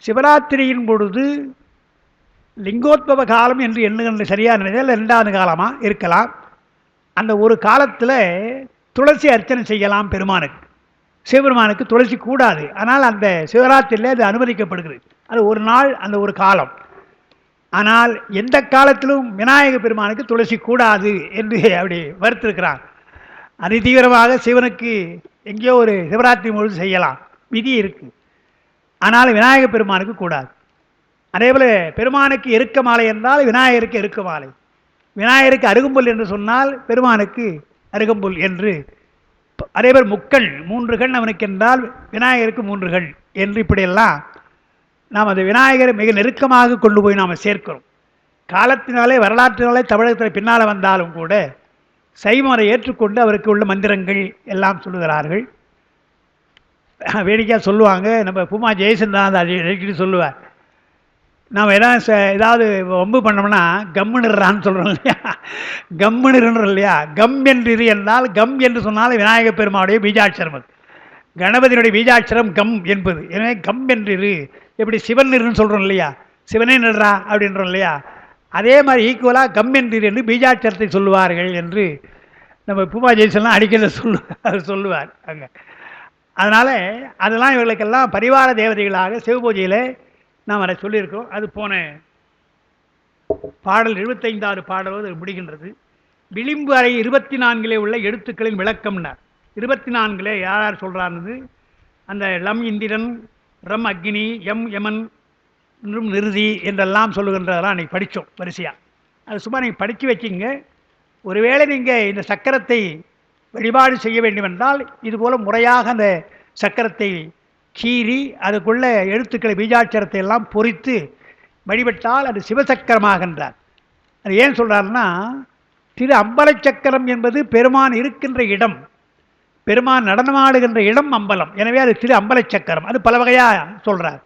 சிவராத்திரியின் பொழுது லிங்கோத்பவ காலம் என்று எண்ணுகின்ற சரியாக நினைத்தால் 2வது காலமாக இருக்கலாம். அந்த ஒரு காலத்தில் துளசி அர்ச்சனை செய்யலாம் பெருமானுக்கு. சிவபெருமானுக்கு துளசி கூடாது. ஆனால் அந்த சிவராத்திரியில் அது அனுமதிக்கப்படுகிறது. அது ஒரு நாள், அந்த ஒரு காலம். ஆனால் எந்த காலத்திலும் விநாயக பெருமானுக்கு துளசி கூடாது என்று அப்படி வறுத்திருக்கிறார். அதிதீவிரமாக சிவனுக்கு எங்கேயோ ஒரு சிவராத்திரி பொழுது செய்யலாம், விதி இருக்கு. ஆனால் விநாயக பெருமானுக்கு கூடாது. அதேபோல் பெருமானுக்கு எருக்க மாலை என்றால் விநாயகருக்கு எருக்க மாலை, விநாயகருக்கு அருகம்புல் என்று சொன்னால் பெருமானுக்கு அருகம்புல் என்று. அதேபோல் முக்கண் 3 கண் அவனுக்கு என்றால் விநாயகருக்கு 3 கண் என்று இப்படியெல்லாம் நாம் அந்த விநாயகரை மிக நெருக்கமாக கொண்டு போய் நாம் சேர்க்கிறோம். காலத்தினாலே வரலாற்றினாலே தமிழகத்தில் பின்னால் வந்தாலும் கூட சைவரை ஏற்றுக்கொண்டு அவருக்கு உள்ள மந்திரங்கள் எல்லாம் சொல்லுகிறார்கள். வேடிக்கையாக சொல்லுவாங்க. நம்ம பூமா ஜெயசந்திரன் அடிக்கடி சொல்லுவார், நாம் ஏதாவது வம்பு பண்ணோம்னா கம்முன்னுறான்னு சொல்கிறோம் இல்லையா, கம்முன்னுறோம் இல்லையா. கம் என்று என்றால், கம் என்று சொன்னால் விநாயகப் பெருமானுடைய பீஜாட்சரம். அது கணபதியினுடைய பீஜாட்சரம் கம் என்பது. எனவே கம் என்று எப்படி சிவன் நிறுன்னு சொல்கிறோம் இல்லையா, சிவனே நிறா அப்படின்றோம் இல்லையா, அதே மாதிரி ஈக்குவலாக கம் என்று பீஜாட்சரத்தை சொல்லுவார்கள் என்று நம்ம பூமா ஜெயசெல்லாம் அடிக்கடி சொல்லுவார் அங்கே. அதனால் அதெல்லாம் இவர்களுக்கெல்லாம் பரிவார தேவதைகளாக சிவபூஜையில் நாம் அதை சொல்லியிருக்கோம். அது போன பாடல் 75வது பாடல் முடிகின்றது. விளிம்பு அறை 24 உள்ள எழுத்துக்களின் விளக்கம்னார். 24 யார் யார் சொல்கிறான்னு, அந்த லம் இந்திரன், ரம் அக்னி, எம் யமன், நிருதி என்றெல்லாம் சொல்லுகின்றதெல்லாம் அன்றைக்கி படித்தோம் வரிசையாக. அது சும்மா நீங்கள் படித்து வச்சிங்க. ஒருவேளை நீங்கள் இந்த சக்கரத்தை வழிபாடு செய்ய வேண்டுமென்றால் இதுபோல் முறையாக அந்த சக்கரத்தை கீறி அதுக்குள்ள எழுத்துக்களை பீஜாட்சரத்தை எல்லாம் பொறித்து வழிபட்டால் அது சிவசக்கரமாகின்றார். அது ஏன் சொல்கிறாருன்னா, திரு அம்பலச்சக்கரம் என்பது பெருமான் இருக்கின்ற இடம், பெருமான் நடனமாடுகின்ற இடம் அம்பலம். எனவே அது திரு அம்பலச்சக்கரம். அது பல வகையாக சொல்கிறார்.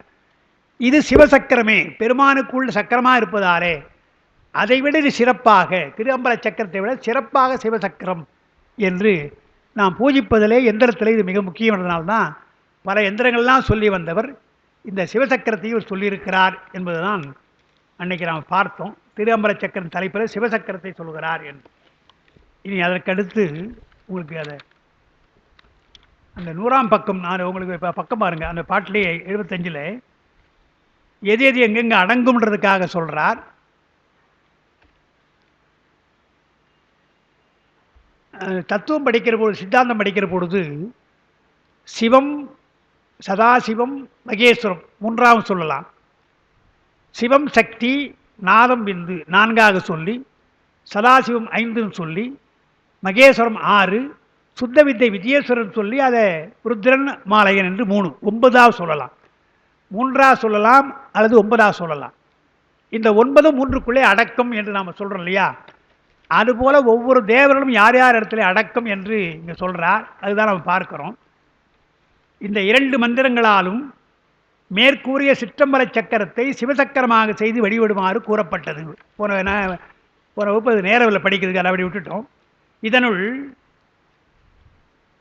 இது சிவசக்கரமே, பெருமானுக்குள்ள சக்கரமாக இருப்பதாலே அதைவிட இது சிறப்பாக, திரு அம்பல சக்கரத்தை விட சிறப்பாக சிவசக்கரம் என்று நாம் பூஜிப்பதிலே எந்திரத்தில் இது மிக முக்கியமானதுனால்தான் பல எந்திரங்கள்லாம் சொல்லி வந்தவர் இந்த சிவசக்கரத்தையும் சொல்லியிருக்கிறார் என்பதுதான் அன்னைக்கு நாம் பார்த்தோம். திரு அம்பல சக்கரம் தலைப்பில் சிவசக்கரத்தை சொல்கிறார் என்று. இனி அதற்கடுத்து உங்களுக்கு அதை அந்த 100ஆம் பக்கம், நான் உங்களுக்கு இப்போ பக்கம் பாருங்கள், அந்த பாட்டிலேயே 75 எது எது எங்கெங்கே அடங்கும்ன்றதுக்காக சொல்கிறார். தத்துவம் படிக்கிற பொழுது, சித்தாந்தம் படிக்கிற பொழுது சிவம், சதாசிவம், மகேஸ்வரம் 3ஆவது சொல்லலாம். சிவம் சக்தி, நாதம் விந்து 4ஆக சொல்லி, சதாசிவம் 5ன்னு சொல்லி, மகேஸ்வரம் 6, சுத்த வித்தை விஜயேஸ்வரன் சொல்லி அதை ருத்ரன் மாலையன் என்று 3, 9ஆவது சொல்லலாம். 3ஆவது சொல்லலாம் அல்லது 9ஆவது சொல்லலாம். இந்த 9 3க்குள்ளே அடக்கம் என்று நாம் சொல்கிறோம் இல்லையா, அதுபோல் ஒவ்வொரு தேவர்களும் யார் யார் இடத்துல அடக்கம் என்று இங்கே சொல்கிறார். அதுதான் நம்ம பார்க்கிறோம். இந்த 2 மந்திரங்களாலும் மேற்கூறிய சிற்றம்பல சக்கரத்தை சிவசக்கரமாக செய்து வழிபடுமாறு கூறப்பட்டது. போன வகுப்பு நேரவில் படிக்கிறதுக்கு அதை அப்படி விட்டுட்டோம். இதனுள்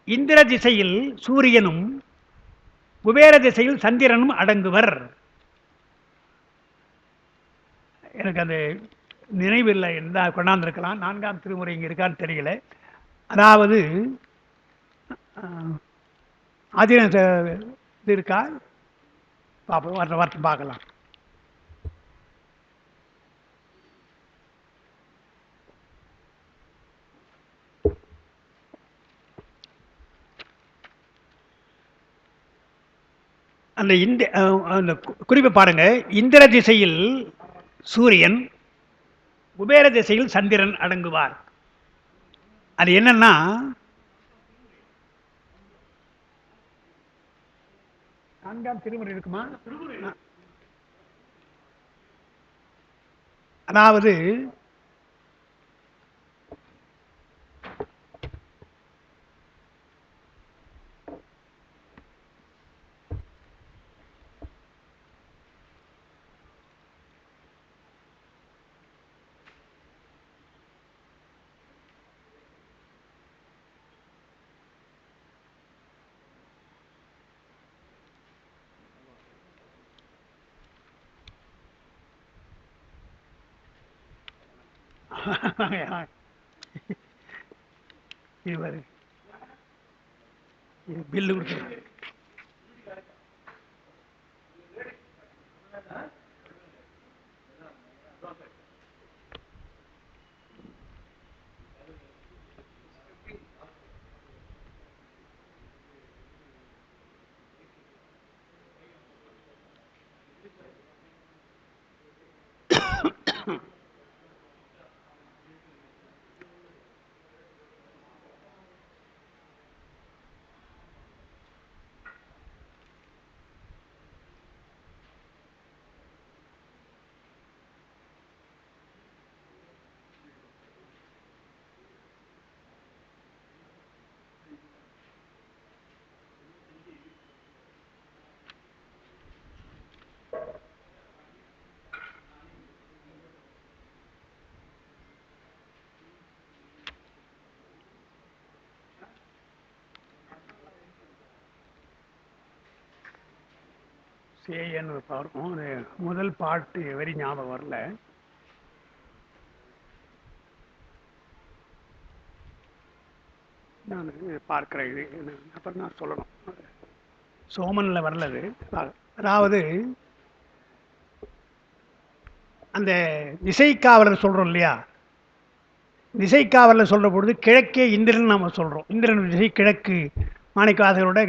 இந்திர திசையில் சூரியனும் குபேர திசையில் சந்திரனும் அடங்குவர். எனக்கு அந்த நினைவில்லை, என்ன கொண்டாந்துருக்கலாம், 4ஆம் திருமுறை இங்கே இருக்கான்னு தெரியல. அதாவது இது இருக்கா? பார்ப்போம், வர வார்த்தை பார்க்கலாம். அந்த அந்த குறிப்பை பாருங்க. இந்திர திசையில் சூரியன், குபேர திசையில் சந்திரன் அடங்குவார். அது என்னன்னா, நான்காம் திருமுறை இருக்குமா? அதாவது பில்லு கொடுத்து சேன்னு பார்ப்போம். அது முதல் பாட்டு வரி ஞாபகம் வரல. நான் பார்க்கிறேன். இது அப்புறம் நான் சொல்லணும். சோமனில் வரலது. அதாவது அந்த திசைக்காவலர் சொல்றோம் இல்லையா, திசைக்காவலர் சொல்ற பொழுது கிழக்கே இந்திரன் நாம சொல்றோம். இந்திரன் திசை கிழக்கு. மாணிக்கவாசகரோட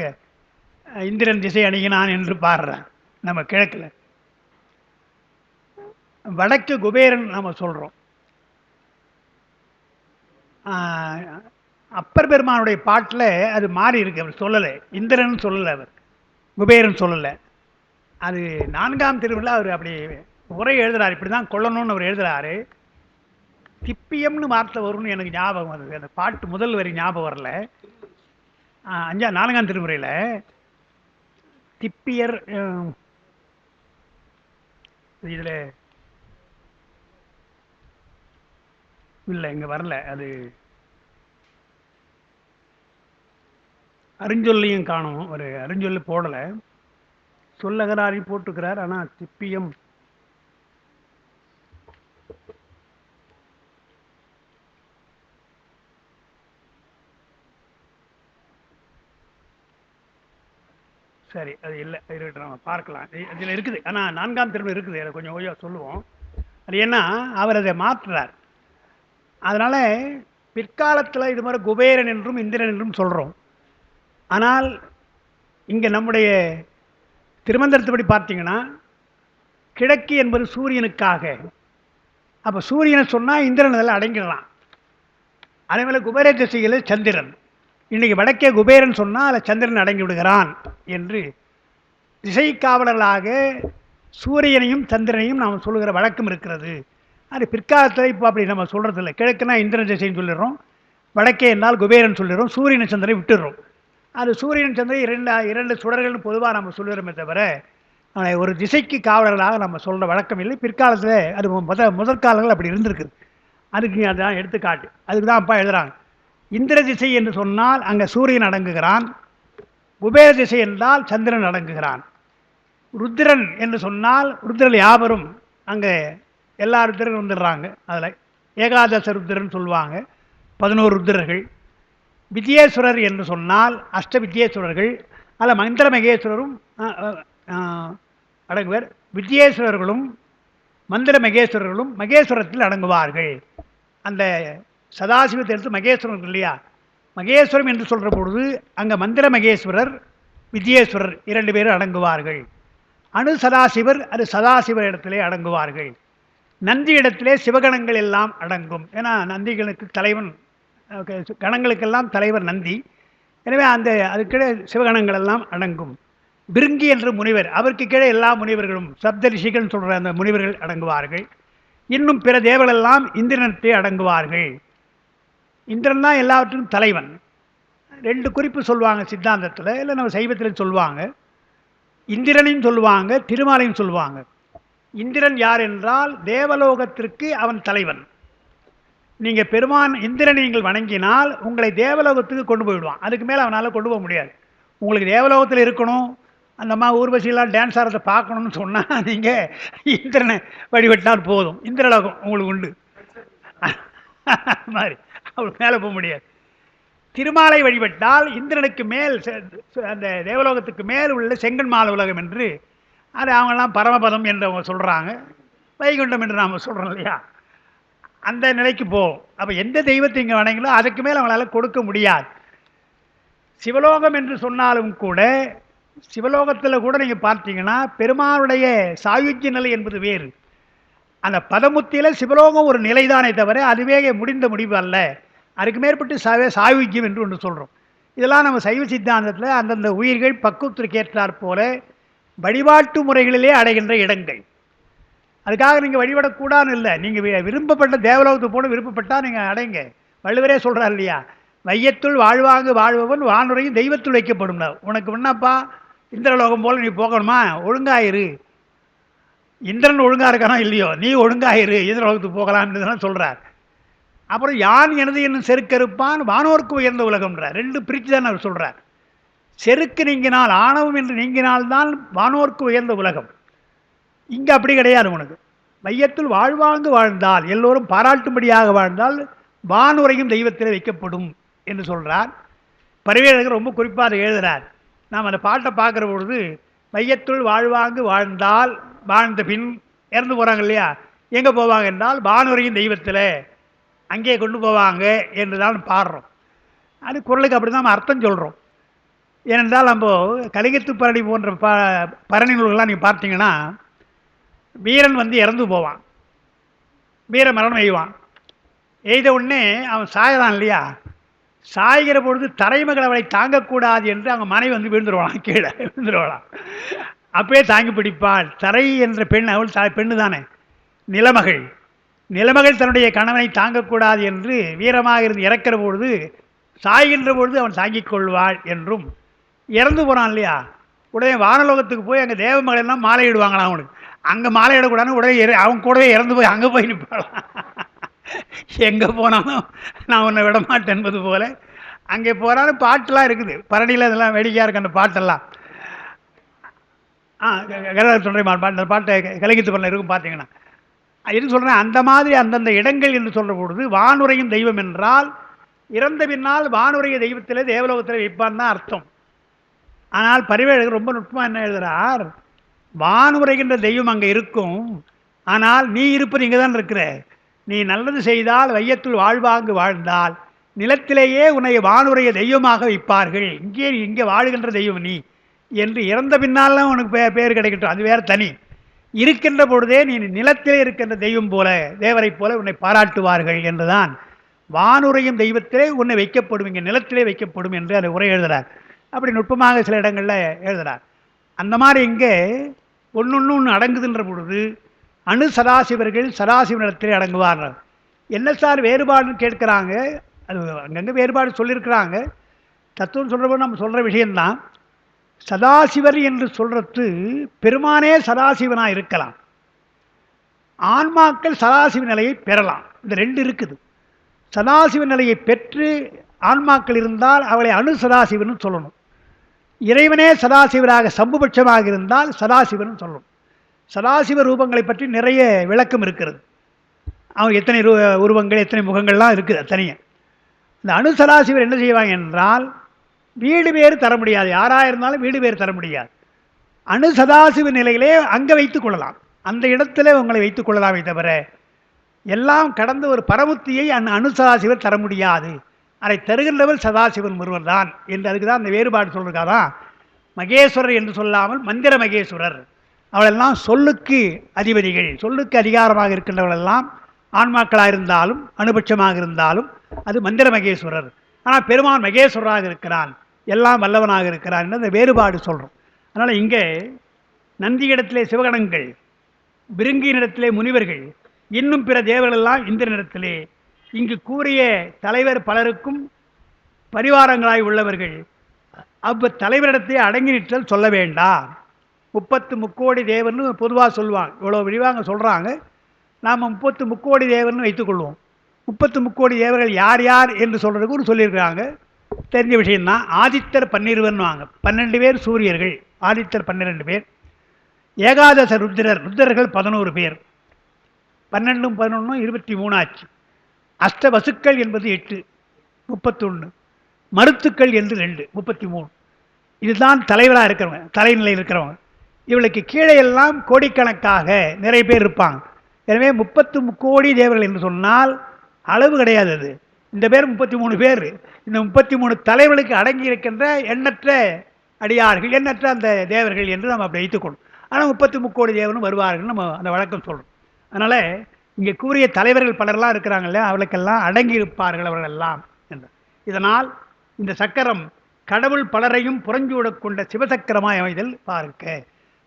இந்திரன் திசை அணுகினான் என்று பாடுறார் நம்ம கிழக்குல. வடக்கு குபேரன் நாம சொல்றோம். அப்பர் பெருமானுடைய பாட்டில் அது மாறி இருக்கு. அவர் சொல்லலை, இந்திரன் சொல்லலை, அவர் குபேரன் சொல்லலை. அது நான்காம் திருவிழா அவர் அப்படி உரை எழுதுறாரு, இப்படிதான் கொள்ளணும்னு அவர் எழுதுறாரு. திப்பியம்னு வார்த்தை வரும்னு எனக்கு ஞாபகம் வருது. அந்த பாட்டு முதல் வரி ஞாபகம் வரல. நான்காம் திருமுறையில் திப்பியர் இதுல இல்லை, இங்க வரல. அது அறிஞ்சொல்லையும் காணும். ஒரு அறிஞ்சொல்லு போடல, சொல்லகராரி போட்டுக்கிறார். ஆனா திப்பியம் சரி, அது இல்லை, இருக்கட்டும், நம்ம பார்க்கலாம். இதில் இருக்குது. ஆனால் நான்காம் திரும்ப இருக்குது, அதை கொஞ்சம் கொஞ்சம் சொல்லுவோம். அது ஏன்னா அவர் அதை மாற்றுறார். அதனால பிற்காலத்தில் இது மாதிரி குபேரன் என்றும் இந்திரன் என்றும் சொல்கிறோம். ஆனால் இங்கே நம்முடைய திருமந்திரத்துப்படி பார்த்தீங்கன்னா கிழக்கு என்பது சூரியனுக்காக. அப்போ சூரியனை சொன்னால் இந்திரன் அதெல்லாம் அடங்கிடலாம். அதே மேலே குபேர திசையில் சந்திரன். இன்னைக்கு வடக்கே குபேரன் சொன்னால் அதில் சந்திரன் அடங்கி விடுகிறான் என்று திசை காவலர்களாக சூரியனையும் சந்திரனையும் நாம் சொல்லுகிற வழக்கம் இருக்கிறது. அது பிற்காலத்தில் இப்போ அப்படி நம்ம சொல்கிறது இல்லை. கிழக்குனா இந்திரன் திசைன்னு சொல்லிடுறோம், வடக்கே என்னால் குபேரன் சொல்லிடுறோம், சூரியன் சந்திரனை விட்டுடுறோம். அது சூரியன் சந்திரன் இரண்டு சுடர்கள்னு பொதுவாக நம்ம சொல்லுகிறோமே தவிர ஒரு திசைக்கு காவலர்களாக நம்ம சொல்கிற வழக்கம் இல்லை. பிற்காலத்தில் அது முதற்காலங்கள் அப்படி இருந்திருக்குது. அதுக்கு அதுதான் எடுத்துக்காட்டு. அதுக்கு தான் அப்பா எழுதுகிறாங்க, இந்திர திசை என்று சொன்னால் அங்கே சூரியன் அடங்குகிறான், குபேர திசை என்றால் சந்திரன் அடங்குகிறான். ருத்ரன் என்று சொன்னால் ருத்ரல் யாவரும் அங்கே எல்லா ருத்ரரும் வந்துடுறாங்க. அதில் ஏகாதச ருத்ரன் சொல்லுவாங்க, 11 ருத்ரர்கள். வித்யேஸ்வரர் என்று சொன்னால் அஷ்ட வித்யேஸ்வரர்கள், அதில் மந்திர மகேஸ்வரரும் அடங்குவர். வித்யேஸ்வரர்களும் மந்திர மகேஸ்வரர்களும் மகேஸ்வரத்தில் அடங்குவார்கள். அந்த சதாசிவத்தை எடுத்து மகேஸ்வரன் இல்லையா, மகேஸ்வரம் என்று சொல்கிற பொழுது அங்கே மந்திர மகேஸ்வரர் வித்யேஸ்வரர் 2 பேரும் அடங்குவார்கள். அணு சதாசிவர் அது சதாசிவர் இடத்திலே அடங்குவார்கள். நந்தி இடத்திலே சிவகணங்கள் எல்லாம் அடங்கும். ஏன்னா நந்திகளுக்கு தலைவன், கணங்களுக்கெல்லாம் தலைவர் நந்தி. எனவே அந்த அதுக்கிட சிவகணங்கள் எல்லாம் அடங்கும். பிருங்கி என்ற முனிவர், அவருக்கு கீழே எல்லா முனிவர்களும் சப்த ரிஷிகள் சொல்கிற அந்த முனிவர்கள் அடங்குவார்கள். இன்னும் பிற தேவர்களெல்லாம் இந்திரனத்தை அடங்குவார்கள். இந்திரன் தான் எல்லாவற்றுக்கும் தலைவன். 2 குறிப்பு சொல்லுவாங்க சித்தாந்தத்தில், இல்லை நம்ம சைவத்தில் சொல்லுவாங்க. இந்திரனையும் சொல்லுவாங்க, திருமாலையும் சொல்லுவாங்க. இந்திரன் யார் என்றால் தேவலோகத்திற்கு அவன் தலைவன். நீங்கள் பெருமான் இந்திரனை நீங்கள் வணங்கினால் உங்களை தேவலோகத்துக்கு கொண்டு போயிடுவான். அதுக்கு மேலே அவனால் கொண்டு போக முடியாது. உங்களுக்கு தேவலோகத்தில் இருக்கணும், அந்த மாதிரி ஊர்வசியெல்லாம் டான்ஸ் ஆடுறதை பார்க்கணும்னு சொன்னால் நீங்கள் இந்திரனை வழிபட்டால் போதும், இந்திரலோகம் உங்களுக்கு உண்டு. மாதிரி அவளுக்கு மேலே போக முடியாது. திருமாலை வழிபட்டால் இந்திரனுக்கு மேல் அந்த தேவலோகத்துக்கு மேல் உள்ள செங்கன்மால உலகம் என்று அது அவங்கெல்லாம் பரமபதம் என்று அவங்க சொல்கிறாங்க, வைகுண்டம் என்று நாம் சொல்கிறோம் இல்லையா, அந்த நிலைக்கு போகும். அப்போ எந்த தெய்வத்தை இங்கே வணங்கினோ அதுக்கு மேலே அவங்களால கொடுக்க முடியாது. சிவலோகம் என்று சொன்னாலும் கூட சிவலோகத்தில் கூட நீங்கள் பார்த்தீங்கன்னா பெருமானுடைய சாயுஜ்ய நிலை என்பது வேறு. அந்த பதமுத்தியில் சிவலோகம் ஒரு நிலைதானே தவிர அதுவே முடிந்த முடிவு அல்ல. அதுக்கு மேற்பட்டு சாயுஜ்யம் என்று ஒன்று சொல்கிறோம். இதெல்லாம் நம்ம சைவ சித்தாந்தத்தில் அந்தந்த உயிர்கள் பக்குவத்திற்கு ஏற்றாற் போல வழிபாட்டு முறைகளிலே அடைகின்ற இடங்கள். அதுக்காக நீங்கள் வழிபடக்கூடாதுன்னு இல்லை, நீங்கள் விரும்பப்பட்ட தேவலோகத்துக்கு போன விருப்பப்பட்டால் நீங்கள் அடைங்க. வள்ளுவரே சொல்கிறார் இல்லையா, வையத்துள் வாழ்வாங்கு வாழ்பவன் வானுரையும் தெய்வத்துள் வைக்கப்படும். உனக்கு என்னப்பா இந்திரலோகம் போல் நீ போகணுமா, ஒழுங்காயிரு. இந்திரன் ஒழுங்காக இருக்கானோ இல்லையோ, நீ ஒழுங்காயிரு, இந்திரலோகத்துக்கு போகலாம்னு சொல்கிறார். அப்புறம் யான் எனது என்னும் செருக்கறுப்பான் வானோர்க்கு உயர்ந்த உலகம்ன்றார். 2 பிரித்து தான் அவர் சொல்கிறார். செருக்கு நீங்கினால், ஆணவம் என்று நீங்கினால்தான் வானோர்க்கு உயர்ந்த உலகம். இங்கே அப்படி கிடையாது. உனக்கு மையத்தில் வாழ்வாங்கு வாழ்ந்தால், எல்லோரும் பாராட்டும்படியாக வாழ்ந்தால் வானுரையும் தெய்வத்தில் வைக்கப்படும் என்று சொல்கிறார். பரிவேலகர் ரொம்ப குறிப்பாக அதை எழுதுகிறார். நாம் அந்த பாட்டை பார்க்குற பொழுது மையத்துள் வாழ்வாங்கு வாழ்ந்தால், வாழ்ந்த பின் இறந்து போகிறாங்க இல்லையா, எங்கே போவாங்க என்றால் வானுரையும் தெய்வத்தில் அங்கே கொண்டு போவாங்க என்று தான் பாடுறோம். அது குரலுக்கு அப்படி தான் நம்ம அர்த்தம் சொல்கிறோம். ஏனென்றால் நம்ம கலிங்கத்து பரணி போன்ற பரணி நூல்கள்லாம் நீங்கள் பார்த்தீங்கன்னா வீரன் வந்து இறந்து போவான், வீர மரணம் எய்வான். எய்த உடனே அவன் சாயதான் இல்லையா, சாய்கிற பொழுது தரைமகள் அவளை தாங்கக்கூடாது என்று அவங்க மனைவி வந்து விழுந்துருவாளாம், கீழே விழுந்துருவாளாம். அப்பயே தாங்கி பிடிப்பாள். தரை என்ற பெண், அவள் பெண்ணு தானே, நிலமகள். நிலமகள் தன்னுடைய கணவனை தாங்கக்கூடாது என்று வீரமாக இருந்து இறக்கிற பொழுது, சாய்கின்ற பொழுது அவன் தாங்கிக் கொள்வாள் என்றும். இறந்து போகிறான் இல்லையா, உடனே வானலோகத்துக்கு போய் அங்கே தேவமகள் எல்லாம் மாலையிடுவாங்களாம். அவனுக்கு அங்கே மாலையிடக்கூடாதுன்னு உடனே அவன் கூடவே இறந்து போய் அங்கே போய் நிற்பாளாம். எங்கே போனாலும் நான் உன்னை விட மாட்டேன் என்பது போல அங்கே போகிறாலும் பாட்டெல்லாம் இருக்குது. பரணியில் இதெல்லாம் வேடிக்கையாக இருக்கு அந்த பாட்டெல்லாம். சொல்கிறேன் அந்த பாட்டை கலிங்கத்து பரணில் இருக்கும் பார்த்தீங்கன்னா. எது சொல்கிறேன், அந்த மாதிரி அந்தந்த இடங்கள் என்று சொல்கிற பொழுது வானுரையும் தெய்வம் என்றால் இறந்த பின்னால் வானுரைய தெய்வத்திலே தேவலோகத்தில் வைப்பான் தான் அர்த்தம். ஆனால் பரிவேலகர் ரொம்ப நுட்பமாக என்ன எழுதுகிறார், வானுரைகின்ற தெய்வம் அங்கே இருக்கும், ஆனால் நீ இருப்பது இங்கே தான் இருக்கிற. நீ நல்லது செய்தால் வையத்துள் வாழ்வாங்கு வாழ்ந்தால் நிலத்திலேயே உன்னை வானுரைய தெய்வமாக வைப்பார்கள். இங்கே வாழுகின்ற தெய்வம் நீ என்று இறந்த பின்னால்தான் உனக்கு பேர் கிடைக்கட்டும், அது வேறு தனி. இருக்கின்ற பொழுதே நீ நிலத்திலே இருக்கின்ற தெய்வம் போல, தேவரை போல உன்னை பாராட்டுவார்கள் என்றுதான் வானுரையும் தெய்வத்திலே உன்னை வைக்கப்படும், இங்கே நிலத்திலே வைக்கப்படும் என்று அதை உரை எழுதுகிறார். அப்படி நுட்பமாக சில இடங்களில் எழுதுகிறார். அந்த மாதிரி இங்கே ஒன்று அடங்குகின்ற பொழுது அணு சதாசிவர்கள் சதாசிவ நிலத்திலே அடங்குவார்கள். என்ன சார் வேறுபாடுன்னு கேட்குறாங்க. அது அங்கங்கே வேறுபாடு சொல்லியிருக்கிறாங்க. தத்துவம் சொல்கிறபோது நம்ம சொல்கிற விஷயந்தான். சதாசிவர் என்று சொல்கிறது பெருமானே சதாசிவனாக இருக்கலாம், ஆன்மாக்கள் சதாசிவ நிலையை பெறலாம். இந்த 2 இருக்குது. சதாசிவ நிலையை பெற்று ஆன்மாக்கள் இருந்தால் அவளை அணு சதாசிவன் சொல்லணும். இறைவனே சதாசிவராக சம்புபட்சமாக இருந்தால் சதாசிவன் சொல்லணும். சதாசிவ ரூபங்களை பற்றி நிறைய விளக்கம் இருக்கிறது. அவங்க எத்தனை உருவங்கள் எத்தனை முகங்கள்லாம் இருக்குது தனியாக. இந்த அணு சதாசிவர் என்ன செய்வாங்க என்றால் வீடு பேர் தர முடியாது, யாராக இருந்தாலும் வீடு பேர் தர முடியாது. அணு சதாசிவ நிலையிலே அங்கே வைத்துக் கொள்ளலாம், அந்த இடத்துல உங்களை வைத்துக் கொள்ளலாமே தவிர எல்லாம் கடந்த ஒரு பரமுத்தியை அணு சதாசிவர் தர முடியாது. அதை தருகின்றவர் சதாசிவன் ஒருவர் தான் என்று அதுக்கு தான் அந்த வேறுபாடு சொல்றதுக்காதான் மகேஸ்வரர் என்று சொல்லாமல் மந்திர மகேஸ்வரர். அவளெல்லாம் சொல்லுக்கு அதிபதிகள், சொல்லுக்கு அதிகாரமாக இருக்கின்றவர்களெல்லாம் ஆன்மாக்களாக இருந்தாலும் அனுபட்சமாக இருந்தாலும் அது மந்திர மகேஸ்வரர். ஆனால் பெருமான் மகேஸ்வரராக இருக்கிறான், எல்லாம் வல்லவனாக இருக்கிறான் என்று அந்த வேறுபாடு சொல்கிறோம். அதனால் இங்கே நந்தியிடத்திலே சிவகணங்கள், பிருங்கியினிடத்திலே முனிவர்கள், இன்னும் பிற தேவர்களெல்லாம் இந்திரனிடத்திலே, இங்கு கூறிய தலைவர் பலருக்கும் பரிவாரங்களாய் உள்ளவர்கள் தலைவரிடத்தை அடங்கி நிற்றல் சொல்ல வேண்டாம். 30 தேவர்னு பொதுவாக சொல்லுவாங்க, இவ்வளோ விரிவாங்க சொல்கிறாங்க. நாம் 30 தேவர்னு வைத்துக்கொள்வோம். 30 தேவர்கள் யார் யார் என்று சொல்கிறதுக்கு ஒரு சொல்லியிருக்கிறாங்க, தெரிஞ்ச விஷயம்தான். ஆதித்தர் 12 வாங்க, 12 பேர் சூரியர்கள், ஆதித்தர் 12 பேர். ஏகாதச ருத்திரர், ருத்திரர்கள் 11 பேர். 12 11 23 ஆச்சு. அஷ்ட வசுக்கள் என்பது 8, 31. மருத்துக்கள் என்று 2, 33. இதுதான் தலைவராக இருக்கிறவங்க, தலைநிலையில் இருக்கிறவங்க. இவளுக்கு கீழே எல்லாம் கோடிக்கணக்காக நிறைய பேர் இருப்பாங்க. எனவே 33 தேவர்கள் என்று சொன்னால் அளவு கிடையாது அது. இந்த பேர் 33 பேர். இந்த 33 தலைவர்களுக்கு அடங்கி இருக்கின்ற எண்ணற்ற அடியார்கள், எண்ணற்ற அந்த தேவர்கள் என்று நம்ம அப்படி வைத்துக்கொள்ளும். ஆனால் 33 தேவனும் வருவார்கள் நம்ம அந்த வழக்கம் சொல்கிறோம். அதனால் இங்கே கூறிய தலைவர்கள் பலரெல்லாம் இருக்கிறாங்கல்ல, அவளுக்கெல்லாம் அடங்கி இருப்பார்கள் அவர்கள் எல்லாம் என்று. இதனால் இந்த சக்கரம் கடவுள் பலரையும் புறஞ்சூடக் கொண்ட சிவசக்கரமாய் அமைதல் பார்க்க.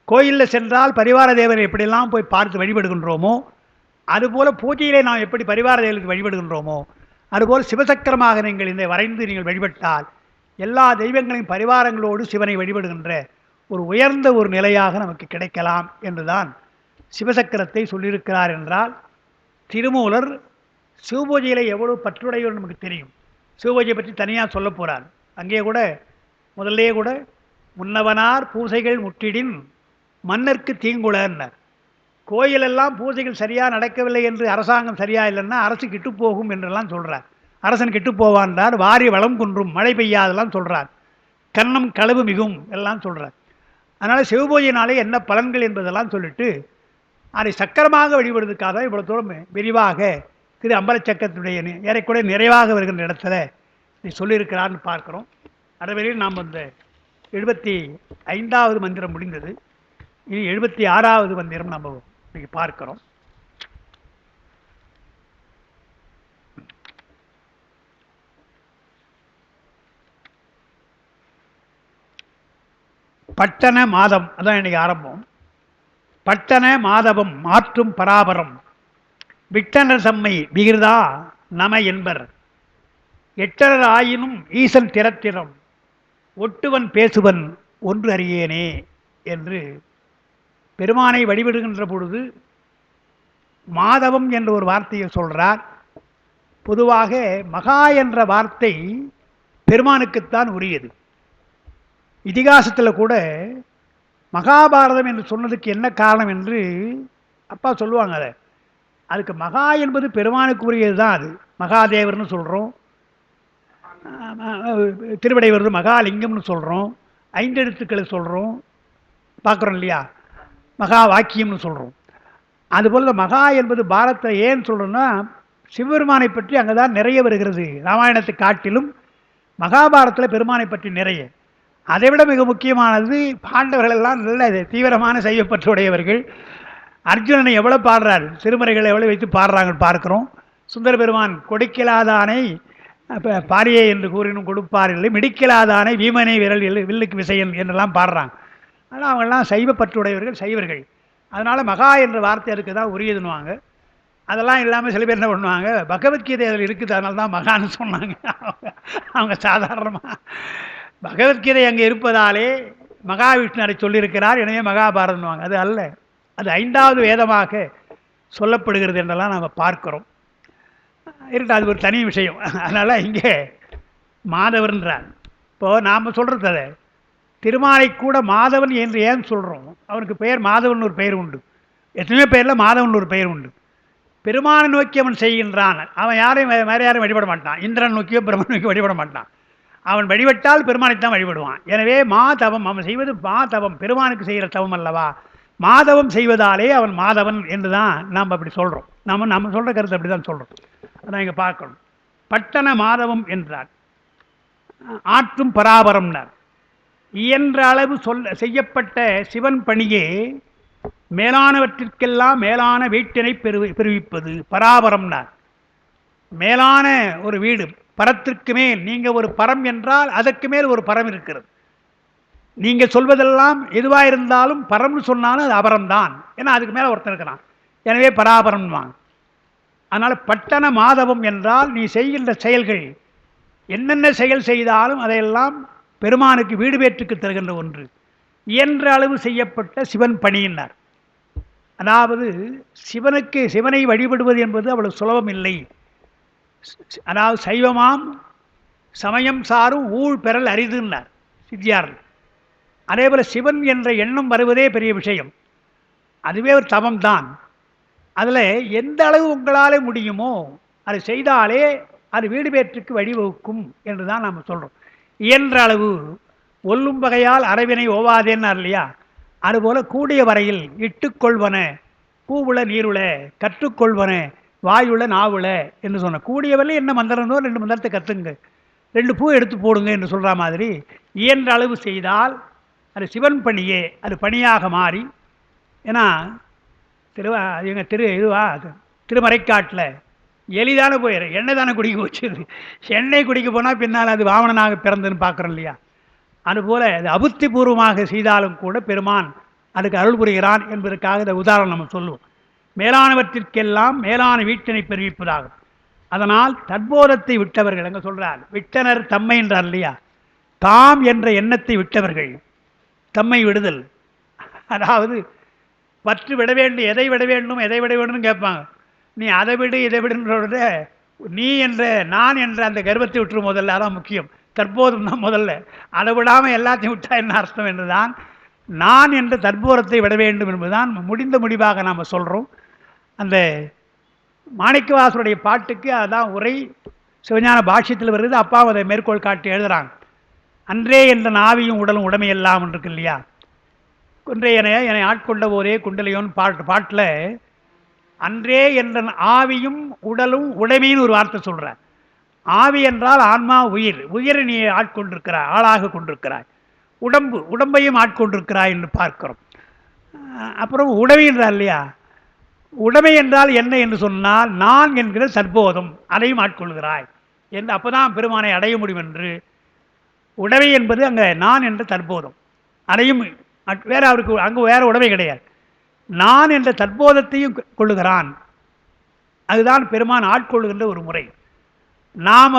கோயிலில் சென்றால் பரிவார தேவரை எப்படியெல்லாம் போய் பார்த்து வழிபடுகின்றோமோ, அதுபோல் பூஜையிலே நாம் எப்படி பரிவார தேவர்களுக்கு வழிபடுகின்றோமோ, அதுபோல் சிவசக்கரமாக நீங்கள் இதை வரைந்து நீங்கள் வழிபட்டால் எல்லா தெய்வங்களையும் பரிவாரங்களோடு சிவனை வழிபடுகின்ற ஒரு உயர்ந்த ஒரு நிலையாக நமக்கு கிடைக்கலாம் என்றுதான் சிவசக்கரத்தை சொல்லியிருக்கிறார். என்றால் திருமூலர் சிவபூஜையில் எவ்வளவு பற்றுடையவர் நமக்கு தெரியும். சிவபூஜையை பற்றி தனியாக சொல்ல போகிறார். அங்கே கூட முதல்லே கூட முன்னவனார் பூசைகள் முற்றிடின் மன்னருக்கு தீங்குளன்னர். கோயிலெல்லாம் பூஜைகள் சரியாக நடக்கவில்லை என்று அரசாங்கம் சரியா இல்லைன்னா அரசு கிட்டு போகும் என்றெல்லாம் சொல்கிறார். அரசன் கிட்டு போவான்றார். வாரி வளம் குன்றும், மழை பெய்யாதெல்லாம் சொல்கிறார். கன்னம் களவு மிகும் எல்லாம் சொல்கிறார். அதனால் சிவபூஜையினாலே என்ன பலன்கள் என்பதெல்லாம் சொல்லிட்டு அதை சக்கரமாக வழிபடுவதற்காக இவ்வளோ தூரம் விரிவாக திரு அம்பலச்சக்கரத்துடைய ஏறக்குறைய நிறைவாக வருகின்ற இடத்துல இதை சொல்லியிருக்கிறார்னு பார்க்குறோம். அதவரையில் நாம் அந்த 75வது மந்திரம் முடிந்தது. இனி 76வது மந்திரம் நம்ம இன்னைக்கு பார்க்கிறோம். பட்டன மாதம், அதான் இன்னைக்கு ஆரம்பம். பட்டன மாதவம் மாற்றும் பராபரம் விட்டனர் தம்மை விகிர்தா நம என்பர். எட்டரர் ஆயினும் ஈசன் திறத்திறம் ஒட்டுவன் பேசுவன் ஒன்று அறியேனே என்று பெருமானை வழிபடுகின்ற பொழுது மாதவம் என்ற ஒரு வார்த்தையை சொல்கிறார். பொதுவாக மகா என்ற வார்த்தை பெருமானுக்குத்தான் உரியது. இதிகாசத்தில் கூட மகாபாரதம் என்று சொன்னதுக்கு என்ன காரணம் என்று அப்பா சொல்லுவாங்க. அதுக்கு மகா என்பது பெருமானுக்கு உரியது தான். அது மகாதேவர்னு சொல்கிறோம், திருவிடை வருது மகாலிங்கம்னு சொல்கிறோம், 5 எழுத்துக்களை சொல்கிறோம், பார்க்குறோம் இல்லையா, மகா வாக்கியம்னு சொல்கிறோம். அதுபோல் மகா என்பது பாரத்தை ஏன் சொல்கிறோன்னா சிவபெருமானை பற்றி அங்கே தான் நிறைய வருகிறது. ராமாயணத்தை காட்டிலும் மகாபாரதத்தில் பெருமானை பற்றி நிறைய. அதைவிட மிக முக்கியமானது பாண்டவர்கள் எல்லாம் நல்ல தீவிரமான செய்யப்பட்டுடையவர்கள். அர்ஜுனனை எவ்வளோ பாடுறார், திருமுறைகளை எவ்வளோ வைத்து பாடுறாங்கன்னு பார்க்குறோம். சுந்தர பெருமான் கொடுக்கலாதானை பாரியே என்று கூறினும் கொடுப்பார் இல்லை, மிடிக்கலாதானை வீமனை விரல் வில்லுக்கு விசையன் என்றெல்லாம் பாடுறாங்க. ஆனால் அவங்கெல்லாம் சைவப்பற்றுடையவர்கள், சைவர்கள். அதனால் மகா என்ற வார்த்தை அதுக்கு தான் உரியதுன்னுவாங்க. அதெல்லாம் இல்லாமல் சில பேர் என்ன பண்ணுவாங்க, பகவத்கீதை அதில் இருக்குது அதனால தான் மகான்னு சொன்னாங்க. அவங்க சாதாரணமாக பகவத்கீதை அங்கே இருப்பதாலே மகாவிஷ்ணு அதை சொல்லியிருக்கிறார், எனவே மகாபாரதம்வாங்க. அது அல்ல, அது 5வது வேதமாக சொல்லப்படுகிறது என்றெல்லாம் நாம் பார்க்குறோம். இருக்கட்டும், அது ஒரு தனி விஷயம். அதனால் இங்கே மாதவன்றார். இப்போது நாம் சொல்கிறது அதை திருமாலை கூட மாதவன் என்று ஏன் சொல்கிறோம்? அவனுக்கு பெயர் மாதவன் ஒரு பெயர் உண்டு. எத்தனையோ பெயரில் மாதவன் ஒரு பெயர் உண்டு. பெருமானை நோக்கி அவன் செய்கின்றான். அவன் யாரையும் வேறு யாரையும் வழிபட மாட்டான். இந்திரன் நோக்கியோ பிரம்மன் நோக்கி வழிபட மாட்டான். அவன் வழிபட்டால் பெருமானைத்தான் வழிபடுவான். எனவே மாதவம் அவன் செய்வது மாதவம், பெருமானுக்கு செய்கிற தவம் அல்லவா. மாதவம் செய்வதாலே அவன் மாதவன் என்று தான் நாம் அப்படி சொல்கிறோம். நம்ம சொல்கிற கருத்து அப்படி தான் சொல்கிறோம். அதான் இங்கே பார்க்கணும். பட்டன மாதவம் என்றார். ஆற்றும் பராபரம்னார். இயன்ற அளவு செய்யப்பட்ட சிவன் பணியே மேலானவற்றிற்கெல்லாம் மேலான வீட்டினை பெருவிப்பது பராபரம்னார். மேலான ஒரு வீடு, பரத்திற்கு மேல். நீங்கள் ஒரு பரம் என்றால் அதற்கு மேல் ஒரு பரம் இருக்கிறது. நீங்கள் சொல்வதெல்லாம் எதுவாக இருந்தாலும் பரம்னு சொன்னாலும் அது அபரம்தான். ஏன்னா அதுக்கு மேலே ஒருத்தன் இருக்கிறான். எனவே பராபரம் வாங்க. அதனால் பட்டன மாதவம் என்றால் நீ செய்கின்ற செயல்கள் என்னென்ன செயல் செய்தாலும் அதையெல்லாம் பெருமானுக்கு வீடு பேற்றுக்கு தருகின்ற ஒன்று. இயன்ற அளவு செய்யப்பட்ட சிவன் பணியினார். அதாவது சிவனை வழிபடுவது என்பது அவ்வளவு சுலபம் இல்லை. அதாவது சைவமாம் சமயம் சாரும் ஊழ் பெறல் அரிதுன்னார் சித்தியார். அதேபோல் சிவன் என்ற எண்ணம் வருவதே பெரிய விஷயம். அதுவே ஒரு தவம்தான். அதில் எந்த அளவு உங்களாலே முடியுமோ அது செய்தாலே அது வீடு பேற்றுக்கு வழிவகுக்கும் என்று தான் நாம் சொல்கிறோம். இயன்ற அளவு ஒல்லும் வகையால் அறவினை ஓவாதேன்னார் இல்லையா. அதுபோல் கூடிய வரையில் இட்டுக்கொள்வன பூவுள நீருள கற்றுக்கொள்வன வாயுள நாவுள என்று சொன்ன கூடிய வரையில் என்ன மந்திரனோ 2 மந்திரத்தை கற்றுங்க, 2 பூ எடுத்து போடுங்க என்று சொல்கிற மாதிரி இயன்ற அளவு செய்தால் அது சிவன் பணியே அது பணியாக மாறி. ஏன்னா எங்கள் திருமறைக்காட்டில் எளிதான போயிரு எண்ணெய் தானே குடிக்க போச்சு. எண்ணெய் குடிக்க போனால் பின்னால் அது வாமனனாக பிறந்துன்னு பார்க்குறோம் இல்லையா. அதுபோல் அது அபுத்தி பூர்வமாக செய்தாலும் கூட பெருமான் அதுக்கு அருள் புரிகிறான் என்பதற்காக இந்த உதாரணம் நம்ம சொல்லுவோம். மேலானவற்றிற்கெல்லாம் மேலான வீட்டினை பெருவிப்பதாகும். அதனால் தற்போதத்தை விட்டவர்கள் எங்கே சொல்கிறார், விட்டனர் தம்மை என்றார் இல்லையா. தாம் என்ற எண்ணத்தை விட்டவர்கள் தம்மை விடுதல். அதாவது பற்று விட வேண்டும், எதை விட வேண்டும் எதை விட வேண்டும்னு கேட்பாங்க. நீ அதை விடு இதை விடுன்றத நீ என்ற நான் என்ற அந்த கர்வத்தை விட்டுரு முதல்ல. அதான் முக்கியம். தற்போதும் தான் முதல்ல. அதை விடாமல் எல்லாத்தையும் விட்டா என்ன அர்த்தம் என்றுதான் நான் என்ற தற்போதத்தை விட வேண்டும் என்பதுதான் முடிந்த முடிவாக நாம் சொல்கிறோம். அந்த மாணிக்கவாசருடைய பாட்டுக்கு அதான் உரை சிவஞான பாஷ்யத்தில் வருது. அப்பாவும் அதை மேற்கோள் காட்டி எழுதுகிறாங்க. அன்றே என்ற நாவியும் உடலும் உடமையெல்லாம் இருக்கு இல்லையா. குன்றே என்னை ஆட்கொண்ட போதே குண்டலையோன்னு பாட்டில் அன்றே என்ற ஆவியும் உடலும் உடைமைன்னு ஒரு வார்த்தை சொல்கிறார். ஆவி என்றால் ஆன்மா, உயிரை நீ ஆட்கொண்டிருக்கிறாய், ஆளாக கொண்டிருக்கிறாய். உடம்பையும் ஆட்கொண்டிருக்கிறாய் என்று பார்க்கிறோம். அப்புறம் உடைமை என்றால் இல்லையா. உடைமை என்றால் என்ன என்று சொன்னால் நான் என்கிற தற்போதம் அதையும் ஆட்கொள்கிறாய் என்று அப்போதான் பெருமானை அடைய முடியும் என்று. உடைமை என்பது அங்கே நான் என்ற தற்போதம் அதையும் வேற அவருக்கு அங்கே வேற உடைமை கிடையாது. நான் என்ற தற்போதத்தையும் கொள்ளுகிறான். அதுதான் பெருமான் ஆட்கொள்ளுகின்ற ஒரு முறை. நாம்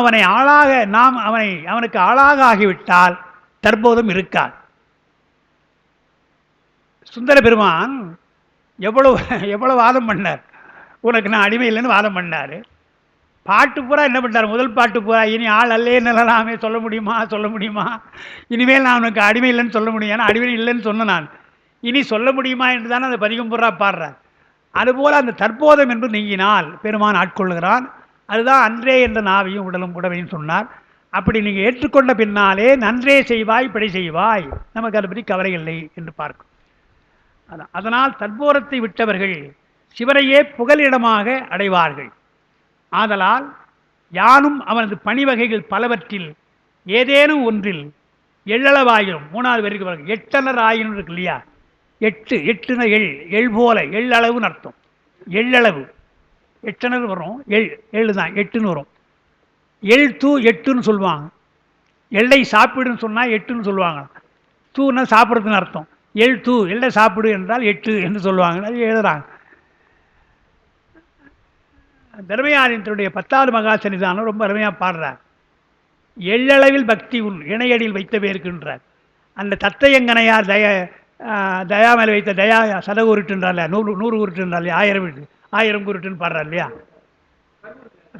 அவனுக்கு ஆளாக ஆகிவிட்டால் தற்போதும் இருக்கார். சுந்தர பெருமான் எவ்வளவு வாதம் பண்ணார். உனக்கு நான் அடிமை இல்லைன்னு வாதம் பண்ணார். பாட்டு பூரா என்ன பண்ணார், முதல் பாட்டு பூரா இனி ஆள் அல்லே நிலலாமே சொல்ல முடியுமா, இனிமேல் நான் உனக்கு அடிமை இல்லைன்னு சொல்ல முடியும். ஏன்னா அடிமை இல்லைன்னு சொன்ன நான் இனி சொல்ல முடியுமா என்று தானே அந்த பதிகம் பூரா பாடுறார். அதுபோல் அந்த தற்போதம் என்று நீங்கினால் பெருமான் ஆட்கொள்ளுகிறான். அதுதான் அன்றே என்ற நாவையும் உடலும் உடமையும் சொன்னார். அப்படி நீங்கள் ஏற்றுக்கொண்ட பின்னாலே நன்றே செய்வாய் பிழை செய்வாய், நமக்கு அதை பற்றி கவலை இல்லை என்று பார்க்கும். அதனால் தற்போதத்தை விட்டவர்கள் சிவனையே புகலிடமாக அடைவார்கள். ஆதலால் யானும் அவனது பணி வகைகள் பலவற்றில் ஏதேனும் ஒன்றில் எள்ளளவாயிரும் 3வது வரைக்கும் 8 ஆயிரம் இருக்கு இல்லையா. 8 எள் போல எள்ளளவுன்னு அர்த்தம். எள்ளளவு 8 வரும். எள்ளு தான் 8 வரும். எள் தூ 8ன்னு சொல்லுவாங்க. எள்ளை சாப்பிடுன்னு சொன்னால் 8ன்னு சொல்லுவாங்க. தூன்னா சாப்பிட்றதுன்னு அர்த்தம். எள் தூ எள்ளை சாப்பிடு என்றால் 8 என்று சொல்லுவாங்க. அது எழுதுறாங்க. தர்மயானத்தினுடைய 10வது மகா சன்னிதானம் ரொம்ப அருமையாக பாடுறார். எள்ளளவில் பக்தி உன் இணையடியில் வைத்தவே இருக்கின்றார். அந்த தத்தையங்கனையார் தயா மேலே வைத்த தயா சதகு உருட்டுன்றார் இல்லையா, 100 உருட்டுன்றார் இல்லையா, 1000 குருட்டுன்னு பாடுறார் இல்லையா,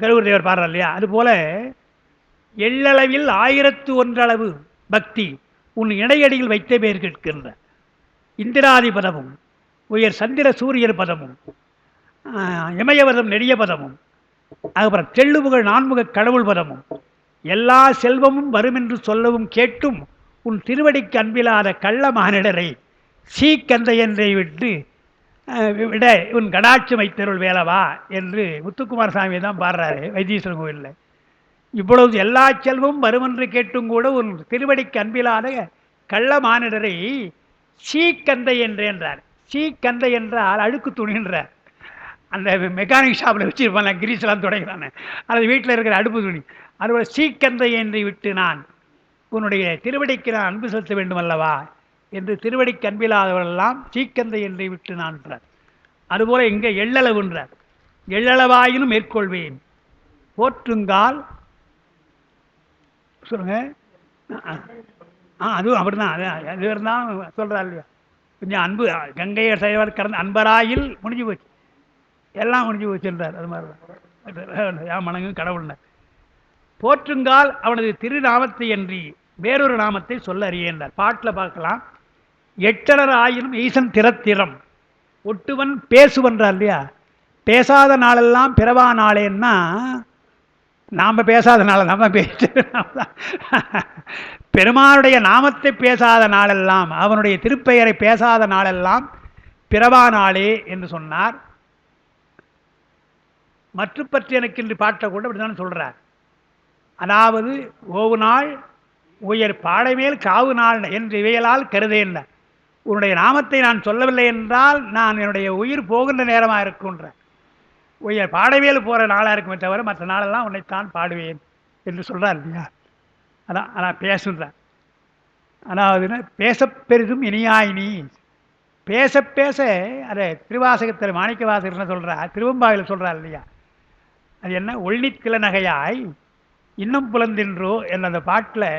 கருவூர் தேவர் பாடுறார் இல்லையா. அதுபோல் எள்ளளவில் 1001 பக்தி உன் இணையடியில் வைத்த பேர் கேட்கின்ற இந்திராதி பதமும் உயர் சந்திர சூரியர் பதமும் இமயவதம் நெடிய பதமும் அதுக்கப்புறம் தெள்ளுமுக 4முக கடவுள் பதமும் எல்லா செல்வமும் வரும் என்று சொல்லவும் கேட்டும் உன் திருவடிக்கு அன்பிலாத கள்ள மானிடரை சீக்கந்தை என்றை விட்டு விட உன் கடாட்சி வைத்தருள் வேலவா என்று முத்துக்குமார் சாமி தான் பாடுறாரு வைத்தீஸ்வரன் கோயிலில். இவ்வளவு எல்லா செல்வமும் வருமென்று கேட்டும் கூட உன் திருவடிக்கு அன்பிலாத கள்ள மானிடரை சீக்கந்தை என்றார். சீக்கந்தை என்றால் அழுக்கு துணின்றார். அந்த மெக்கானிக் ஷாப்பில் வச்சுருப்பாங்க கிரீஸ்லாம் துடைக்கிறானே, அது வீட்டில் இருக்கிற அடுப்பு துணி. அதுபோல் சீக்கந்தை என்று விட்டு நான் உன்னுடைய திருவடிக்கு நான் அன்பு செலுத்த வேண்டும் அல்லவா என்று திருவடிக்கு அன்பில்லாதவர்களெல்லாம் சீக்கந்தை என்று விட்டு நான்றார். அதுபோல் இங்கே எள்ளளவுன்றார். எள்ளளவாயினும் மேற்கொள்வேன் போற்றுங்கால் சொல்லுங்க. அதுவும் அப்படிதான், அது இருந்தாலும் சொல்கிறார் இல்லையா, கொஞ்சம் அன்பு கங்கையை சைவர் கடந்த அன்பராயில் முடிஞ்சு போச்சு, எல்லாம் முடிஞ்சு போச்சுன்றார். அது மாதிரி தான் யா மணங்கும் கடவுள்னார். போற்றுங்கால் அவனது திருநாமத்தை அன்றி வேறொரு நாமத்தை சொல்ல அறியேன்றார். பாட்டில் பார்க்கலாம். எட்டனர் ஆயினும் ஈசன் திறத்திறம் ஒட்டுவன் பேசுவன்றார் இல்லையா. பேசாத நாளெல்லாம் பிறவா நாளேன்னா நாம் பேசாத நாள் நம்ம பேச பெருமானுடைய நாமத்தை பேசாத நாளெல்லாம், அவனுடைய திருப்பெயரை பேசாத நாளெல்லாம் பிறவா நாளே என்று சொன்னார். மற்ற பற்றி எனக்கு இன்று பாட்டை கூட அப்படிதான் சொல்கிறார். அதாவது ஓவு நாள் உயர் பாடைமேல் காவு நாள் என்று இவையலால் கருதேன். உன்னுடைய நாமத்தை நான் சொல்லவில்லை என்றால் நான் என்னுடைய உயிர் போகின்ற நேரமாக இருக்குன்ற உயர் பாடைமேல் போகிற நாளாக இருக்குமே தவிர மற்ற நாளெல்லாம் உன்னைத்தான் பாடுவேன் என்று சொல்கிறார் இல்லையா. அதான் ஆனால் பேசுகிறார். அதாவது பேச பெரிதும் இனியாயினி பேச பேச அதை திருவாசகத்தில் மாணிக்க வாசகர்னு சொல்கிறார், திருவம்பாவில் சொல்கிறார் இல்லையா. அது என்ன ஒள்ளித்தில நகையாய் இன்னும் புலந்தின்றோ என்ற அந்த பாட்டில்,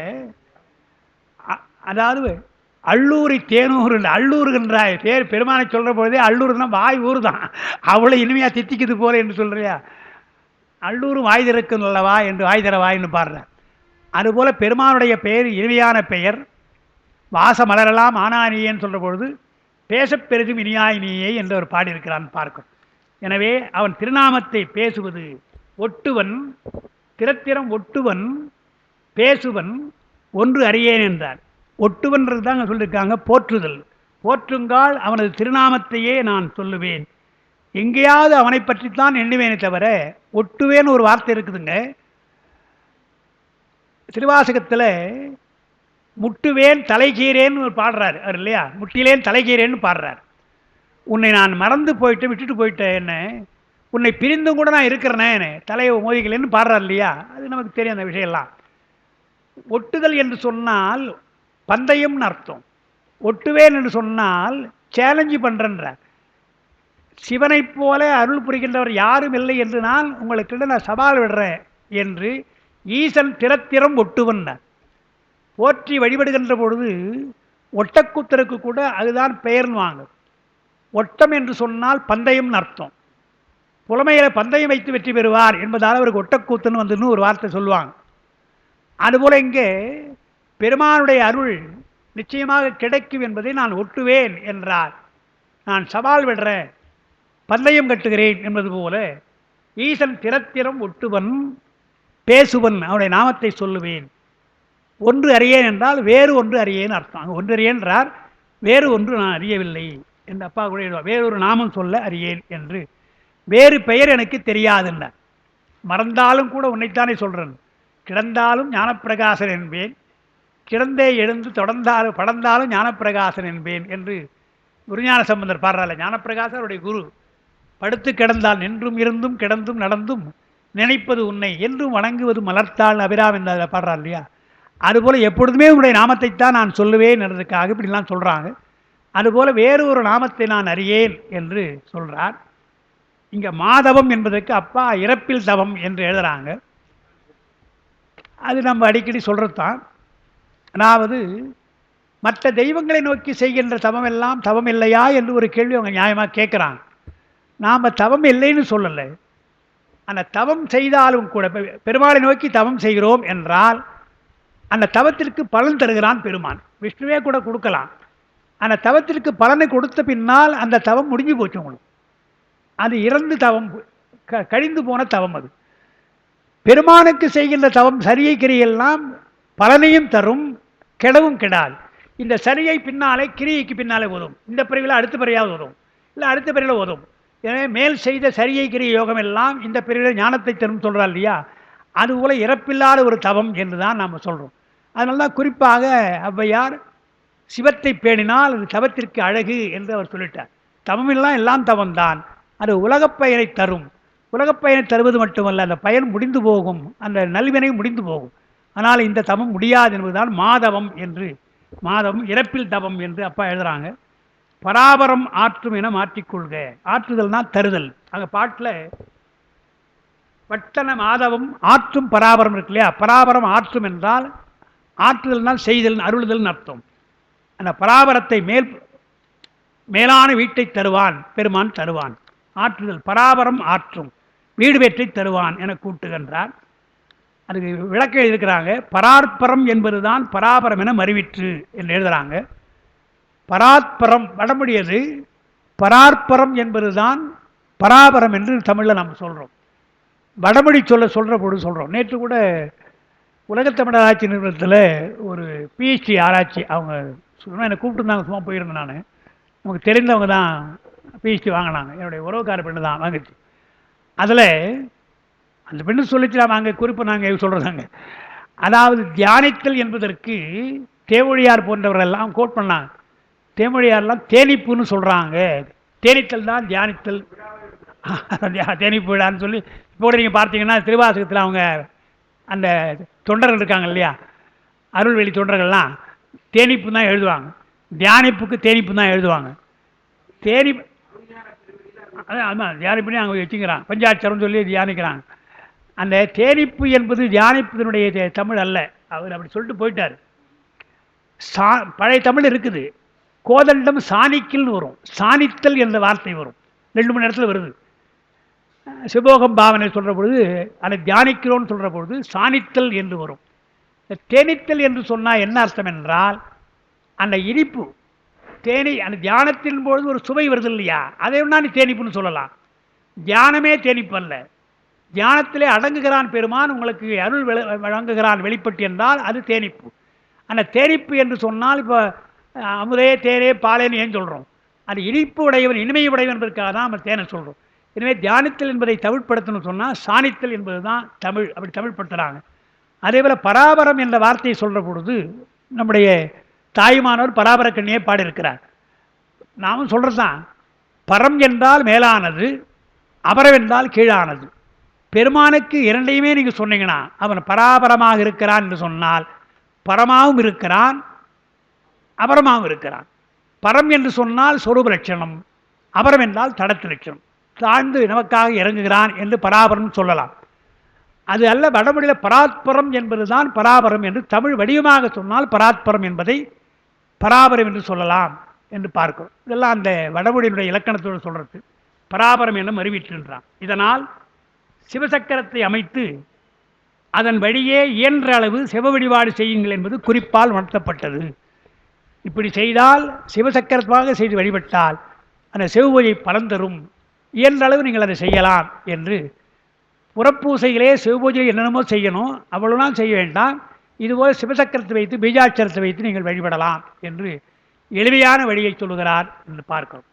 அதாவது அள்ளூரி தேனூர் அள்ளூருகின்றாய் பேர் பெருமானை சொல்கிற பொழுதே அள்ளூர்னா வாய் ஊர் தான், அவ்வளோ இனிமையாக தித்திக்குது போல என்று சொல்கிறியா. அள்ளூர் வாய் திறக்கும் அல்லவா என்று வாய் தர வாயின்னு பாடுறார். அதுபோல் பெருமானுடைய பெயர் இனிமையான பெயர். வாச மலரெல்லாம் ஆனானியேன்னு சொல்கிற பொழுது பேச பெரிதும் இனியாயினியே என்று அவர் பாடியிருக்கிறான் பார்க்கும். எனவே அவன் திருநாமத்தை பேசுவது ஒட்டுவன் திறத்திறம் ஒட்டுவன் பேசுவன் ஒன்று அறியேன் என்றார். ஒட்டுவன்றது தாங்க சொல்லியிருக்காங்க. போற்றுதல். போற்றுங்கால் அவனது திருநாமத்தையே நான் சொல்லுவேன். எங்கேயாவது அவனை பற்றித்தான் எண்ணுவேனே தவிர ஒட்டுவேன்னு ஒரு வார்த்தை இருக்குதுங்க திருவாசகத்தில். முட்டுவேன் தலைகீரேன்னு பாடுறாரு அவர் இல்லையா. முட்டிலேன் தலைகீரேன்னு பாடுறார். உன்னை நான் மறந்து போயிட்டு விட்டுட்டு போயிட்டேன், என்ன உன்னை பிரிந்தும் கூட நான் இருக்கிறேனே தலையை மோதிக்கலேன்னு பாடுறார் இல்லையா. அது நமக்கு தெரியும் அந்த விஷயம்லாம். ஒட்டுதல் என்று சொன்னால் பந்தயம்னு அர்த்தம். ஒட்டுவேன் என்று சொன்னால் சேலஞ்சு பண்ணுறன்றார். சிவனைப் போல அருள் புரிகின்றவர் யாரும் இல்லை என்று நான் உங்களுக்கு நான் சவால் விடுறேன் என்று ஈசன் திறத்திறம் ஒட்டுவன்னார். போற்றி வழிபடுகின்ற பொழுது ஒட்டக்கூத்தருக்கு கூட அதுதான் பெயர்னு வாங்க. ஒட்டம் என்று சொன்னால் பந்தயம்னு அர்த்தம். புலமையில் பந்தயம் வைத்து வெற்றி பெறுவார் என்பதால் அவருக்கு ஒட்டக்கூத்துன்னு வந்துன்னு ஒரு வார்த்தை சொல்லுவாங்க. அதுபோல் இங்கே பெருமானுடைய அருள் நிச்சயமாக கிடைக்கும் என்பதை நான் ஒட்டுவேன் என்றார். நான் சவால் விடுறேன், பந்தயம் கட்டுகிறேன் என்பது போல ஈசன் திறத்திறம் ஒட்டுவன் பேசுவன் அவனுடைய நாமத்தை சொல்லுவேன். ஒன்று அறியேன் என்றால் வேறு ஒன்று அறியேன்னு அர்த்தம். அங்கே ஒன்று அறியேன்றார், வேறு ஒன்று நான் அறியவில்லை என்று அப்பா கூட எழுதுவார். வேறொரு நாமம் சொல்ல அறியேன் என்று, வேறு பெயர் எனக்கு தெரியாதுன்றார். மறந்தாலும் கூட உன்னைத்தானே சொல்கிறேன். கிடந்தாலும் ஞானப்பிரகாசன் என்பேன், கிடந்தே எழுந்து தொடர்ந்தாலும் படர்ந்தாலும் ஞானப்பிரகாசன் என்பேன் என்று குருஞான சம்பந்தர் பாடுறாள். ஞானப்பிரகாசன் அவருடைய குரு. படுத்து கிடந்தால் நின்றும் இருந்தும் கிடந்தும் நடந்தும் நினைப்பது உன்னை என்றும் வணங்குவது மலர்த்தாள் அபிராம் என்று அதில் பாடுறாள் இல்லையா. அதுபோல் எப்பொழுதுமே உன்னுடைய நாமத்தைத்தான் நான் சொல்லுவேன் என்றதுக்காக இப்படிலாம் சொல்கிறாங்க. அதுபோல் வேறு ஒரு நாமத்தை நான் அறியேன் என்று சொல்கிறார். இங்கே மாதவம் என்பதற்கு அப்பா இறப்பில் தவம் என்று எழுதுகிறாங்க. அது நம்ம அடிக்கடி சொல்கிறது தான். அதாவது மற்ற தெய்வங்களை நோக்கி செய்கின்ற தவம் எல்லாம் தவம் இல்லையா என்று ஒரு கேள்வி அவங்க நியாயமாக கேட்குறாங்க. நாம் தவம் இல்லைன்னு சொல்லலை. அந்த தவம் செய்தாலும் கூட பெருமாளை நோக்கி தவம் செய்கிறோம் என்றால் அந்த தவத்திற்கு பலன் தருகிறான் பெருமான். விஷ்ணுவே கூட கொடுக்கலாம். அந்த தவத்திற்கு பலனை கொடுத்த பின்னால் அந்த தவம் முடிஞ்சு போச்சு உங்களுக்கு. அது இறந்து தவம் கழிந்து போன தவம். அது பெருமானுக்கு செய்கின்ற தவம் சரியை கிரியெல்லாம் பலனையும் தரும், கெடவும் கெடாது. இந்த சரியை பின்னாலே கிரியைக்கு பின்னாலே உதவும். இந்த பிரிவில் அடுத்த பிறையாவது உதவும், இல்லை அடுத்த பிரிவில் உதவும். எனவே மேல் செய்த சரியை கிரிய யோகம் எல்லாம் இந்த பிரிவில் ஞானத்தை தரும் சொல்கிறா இல்லையா, அதுபோல இறப்பில்லாத ஒரு தவம் என்று தான் நாம் சொல்கிறோம். அதனால தான் குறிப்பாக ஔவையார் சிவத்தை பேணினால் அது தவத்திற்கு அழகு என்று அவர் சொல்லிட்டார். தவமெல்லாம் எல்லாம் தவம்தான், அது உலகப் பயனை தரும். உலகப் பயனை தருவது மட்டுமல்ல, அந்த பயன் முடிந்து போகும், அந்த நல்வினை முடிந்து போகும். ஆனால் இந்த தவம் முடியாது என்பதுதான் மாதவம் என்று, மாதவம் இறப்பில் தவம் என்று அப்பா எழுதுறாங்க. பராபரம் ஆற்றும் என மாற்றிக்கொள்க. ஆற்றுதல்னா தருதல். அங்கே பாட்டில் பட்டன மாதவம் ஆற்றும் பராபரம் இருக்கு இல்லையா, பராபரம் ஆற்றும் என்றால் ஆற்றுதல்னால் செய்தல், அருளுதல் அர்த்தம். அந்த பராபரத்தை மேலான வீட்டை தருவான் பெருமான், தருவான். ஆற்றுதல் பராபரம் ஆற்றும் வீடு பெற்றை தருவான் என கூட்டுகின்றார். அதுக்கு விளக்கம் எழுதியிருக்கிறாங்க. பராற்பரம் என்பதுதான் பராபரம் என மறிவிற்று என்று எழுதுகிறாங்க. பராத்பரம் வடமொழியது, பராற்பரம் என்பதுதான் பராபரம் என்று தமிழில் நாம் சொல்கிறோம். வடமொழி சொல்கிற பொழுது சொல்கிறோம். நேற்று கூட உலகத்தமிழ் ஆராய்ச்சி நிறுவனத்தில் ஒரு பிஹெச்டி ஆராய்ச்சி அவங்க சும்மா என்னை கூப்பிட்டுருந்தாங்க, சும்மா போயிருந்தேன். நான் நமக்கு தெரிந்தவங்க தான் பிஹெச்டி வாங்கினாங்க, என்னுடைய உறவுக்கார பெண்ணு தான் வாங்கிச்சு. அதில் அந்த பெண்ணு சொல்லிச்சு, நாங்கள் குறிப்பு நாங்கள் சொல்கிறதாங்க. அதாவது தியானித்தல் என்பதற்கு தேவொழியார் போன்றவரெல்லாம் கோட் பண்ணாங்க. தேவொழியாரெல்லாம் தேனிப்புன்னு சொல்கிறாங்க, தேனித்தல் தான் தியானித்தல், தேனிப்பு விழான்னு சொல்லி. இப்போ கூட நீங்கள் பார்த்தீங்கன்னா திருவாசகத்தில் அவங்க அந்த தொண்டர்கள் இருக்காங்க இல்லையா, அருள்வெளி தொண்டர்கள்லாம் தேனிப்பு தான் எழுதுவாங்க, தியானிப்புக்கு தேனிப்பு தான் எழுதுவாங்க. தேனிப்பு ஆமாம், தியானிப்புனே அவங்க வச்சுக்கிறாங்க, பஞ்சாட்சரம் சொல்லி தியானிக்கிறாங்க. அந்த தேனிப்பு என்பது தியானிப்பதனுடைய தமிழ் அல்ல, அவர் அப்படி சொல்லிட்டு போயிட்டார். பழைய தமிழ் இருக்குது, கோதண்டம் சாணிக்கல்னு வரும், சாணித்தல் என்ற வார்த்தை வரும், 2-3 இடத்துல வருது. சிவபோகம் பாவனை சொல்கிற பொழுது, அதை தியானிக்கிறோன்னு சொல்கிற பொழுது சாணித்தல் என்று வரும். தேனித்தல் என்று சொன்னால் என்ன அர்த்தம் என்றால், அந்த இனிப்பு தேனி அந்த தியானத்தின் பொழுது ஒரு சுவை வருது இல்லையா, அதை ஒன்றா நீ தேனிப்புன்னு சொல்லலாம். தியானமே தேனிப்பு அல்ல, தியானத்திலே அடங்குகிறான் பெருமான், உங்களுக்கு அருள் வழங்குகிறான் வெளிப்பட்டு என்றால் அது தேனிப்பு. அந்த தேனிப்பு என்று சொன்னால் இப்போ அமுதே தேனே பாலேன்னு ஏன் சொல்கிறோம், அது இனிப்பு உடையவன் இனிமை உடையவன் என்பதற்காக தான் நம்ம தேனை சொல்கிறோம். எனவே தியானித்தல் என்பதை தமிழ்படுத்தணும்னு சொன்னால் சாணித்தல் என்பது தான் தமிழ், அப்படி தமிழ்படுத்துகிறாங்க. அதே போல் பராபரம் என்ற வார்த்தையை சொல்கிற பொழுது நம்முடைய தாய்மானவர் பராபர கண்ணியை பாடியிருக்கிறார். நாமும் சொல்கிறது தான், பரம் என்றால் மேலானது, அபரம் என்றால் கீழானது. பெருமானுக்கு இரண்டையுமே நீங்கள் சொன்னீங்கன்னா, அவன் பராபரமாக இருக்கிறான் என்று சொன்னால் பரமாகவும் இருக்கிறான், அபரமாகவும் இருக்கிறான். பரம் என்று சொன்னால் சொரூப லட்சணம், அபரம் என்றால் தடத்து லட்சணம், தாழ்ந்து நமக்காக இறங்குகிறான் என்று பராபரம் சொல்லலாம். அது அல்ல, வடமொழியில் பராத்பரம் என்பது தான் பராபரம் என்று தமிழ் வடிவமாக சொன்னால் பராத்பரம் என்பதை பராபரம் என்று சொல்லலாம் என்று பார்க்கிறோம். இதெல்லாம் அந்த வடமொழியினுடைய இலக்கணத்தோடு சொல்கிறது. பராபரம் என மறிவிட்டுன்றான். இதனால் சிவசக்கரத்தை அமைத்து அதன் வழியே இயன்ற அளவு சிவ வழிபாடு செய்யுங்கள் என்பது குறிப்பால் உணர்த்தப்பட்டது. இப்படி செய்தால், சிவசக்கரத்தாக செய்து வழிபட்டால் அந்த சிவபூஜை பலன் தரும், இயன்ற அளவு நீங்கள் அதை செய்யலாம் என்று. புறப்பூசைகளே சிவபூஜை என்னென்னமோ செய்யணும், அவ்வளோலாம் செய்ய வேண்டாம், இதுபோல் சிவசக்கரத்தை வைத்து பீஜாட்சரத்தை வைத்து நீங்கள் வழிபடலாம் என்று எளிமையான வழியை சொல்லுகிறார் என்று பார்க்கிறோம்.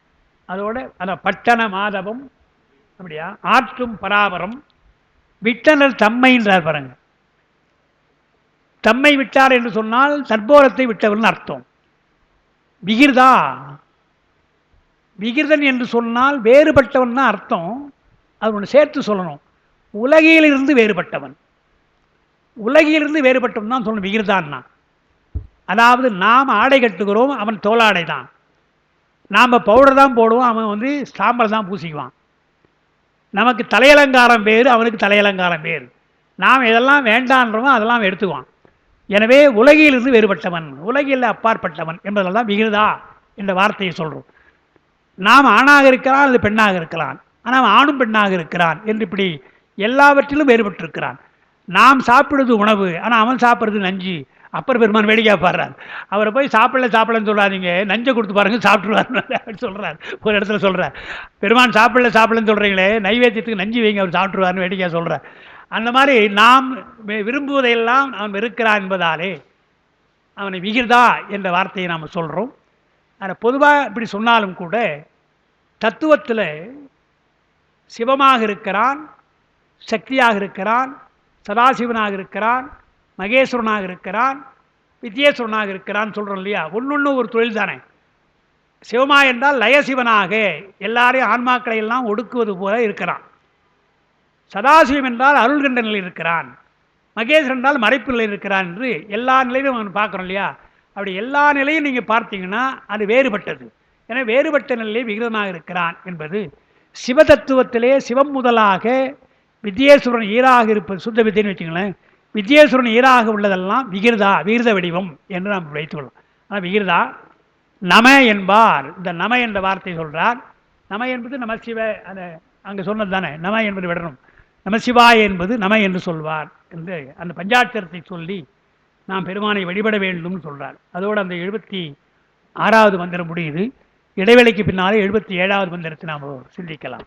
அதோடு அந்த பட்டண மாதவம் அப்படியா, ஆற்றும் பராபரம் விட்டனர் தம்மைன்றார் பாருங்க. தம்மை விட்டார் என்று சொன்னால் தற்போரத்தை விட்டவர்னு அர்த்தம். விகிர்தா, விகிர்தன் என்று சொன்னால் வேறுபட்டவன் தான் அர்த்தம். அது ஒன்று சேர்த்து சொல்லணும், உலகிலிருந்து வேறுபட்டவன். உலகிலிருந்து வேறுபட்டவன் தான் சொல்லணும் விகிர்தான்னா. அதாவது நாம் ஆடை கட்டுகிறோம், அவன் தோளாடை தான். நாம் பவுடர் தான் போடுவோம், அவன் சாம்பல் தான் பூசிக்குவான். நமக்கு தலையலங்காரம் வேறு, அவனுக்கு தலையலங்காரம் வேறு. நாம் எதெல்லாம் வேண்டான்றோமோ அதெல்லாம் எடுத்துக்குவான். எனவே உலகிலிருந்து வேறுபட்டவன், உலகில் அப்பாற்பட்டவன் என்பதில் தான் விகிர்தா என்ற வார்த்தையை சொல்கிறோம். நாம் ஆணாக இருக்கிறான், அது பெண்ணாக இருக்கலாம், ஆனால் ஆணும் பெண்ணாக இருக்கிறான் என்று இப்படி எல்லாவற்றிலும் வேறுபட்டிருக்கிறான். நாம் சாப்பிடுறது உணவு, ஆனால் அவன் சாப்பிட்றது நஞ்சு. அப்பர் பெருமான் வேடிக்கை பாடுறார். அவரை போய் சாப்பிடலன்னு சொல்லாதீங்க, நஞ்சை கொடுத்து பாருங்க சாப்பிட்ருவார் அப்படின்னு சொல்கிறார். ஒரு இடத்துல சொல்கிறார், பெருமான் சாப்பிடலன்னு சொல்கிறீங்களே, நைவேத்தியத்துக்கு நஞ்சு வைங்க அவர் சாப்பிட்ருவார்னு வேடிக்கையாக சொல்கிறார். அந்த மாதிரி நாம் விரும்புவதையெல்லாம் அவன் வெறுக்கிறான் என்பதாலே அவனை விகிர்தா என்ற வார்த்தையை நாம் சொல்கிறோம். ஆனால் பொதுவாக இப்படி சொன்னாலும் கூட தத்துவத்தில் சிவமாக இருக்கிறான், சக்தியாக இருக்கிறான், சதாசிவனாக இருக்கிறான், மகேஸ்வரனாக இருக்கிறான், வித்யேஸ்வரனாக இருக்கிறான்னு சொல்கிறோம் இல்லையா? ஒன்று ஒரு தொழில் தானே. சிவமா என்றால் லயசிவனாக எல்லாரையும் ஆன்மாக்களை எல்லாம் ஒடுக்குவது போல இருக்கிறான். சதாசிவம் என்றால் அருள்கின்ற நிலையில் இருக்கிறான். மகேஸ்வரன் என்றால் மறைப்பு நிலையில் இருக்கிறான் என்று எல்லா நிலையிலும் அவன் பார்க்குறோம் இல்லையா? அப்படி எல்லா நிலையும் நீங்கள் பார்த்தீங்கன்னா அது வேறுபட்டது. எனவே வேறுபட்ட நிலையிலே விகிதமாக இருக்கிறான் என்பது சிவதத்துவத்திலே சிவம் முதலாக வித்யேஸ்வரன் ஈராக இருப்பது சுத்த வித்தியன்னு வச்சுங்களேன். வித்யேஸ்வரன் ஈராக உள்ளதெல்லாம் விகித வடிவம் என்று நாம் வைத்துள்ளோம். ஆனால் விகிர்தா நம என்பார். இந்த நம என்ற வார்த்தை சொல்கிறார். நம என்பது நம சிவ, அந்த அங்கே சொன்னது தானே. நம என்பது விடணும். நமசிவாய என்பது நம என்று சொல்வார் என்று அந்த பஞ்சாட்சரத்தை சொல்லி நாம் பெருமானை வழிபட வேண்டும்னு சொல்கிறார். அதோடு அந்த 76வது மந்திரம் முடியுது. இடைவேளைக்கு பின்னாலே 77வது மந்திரத்தை நாம் சிந்திக்கலாம்.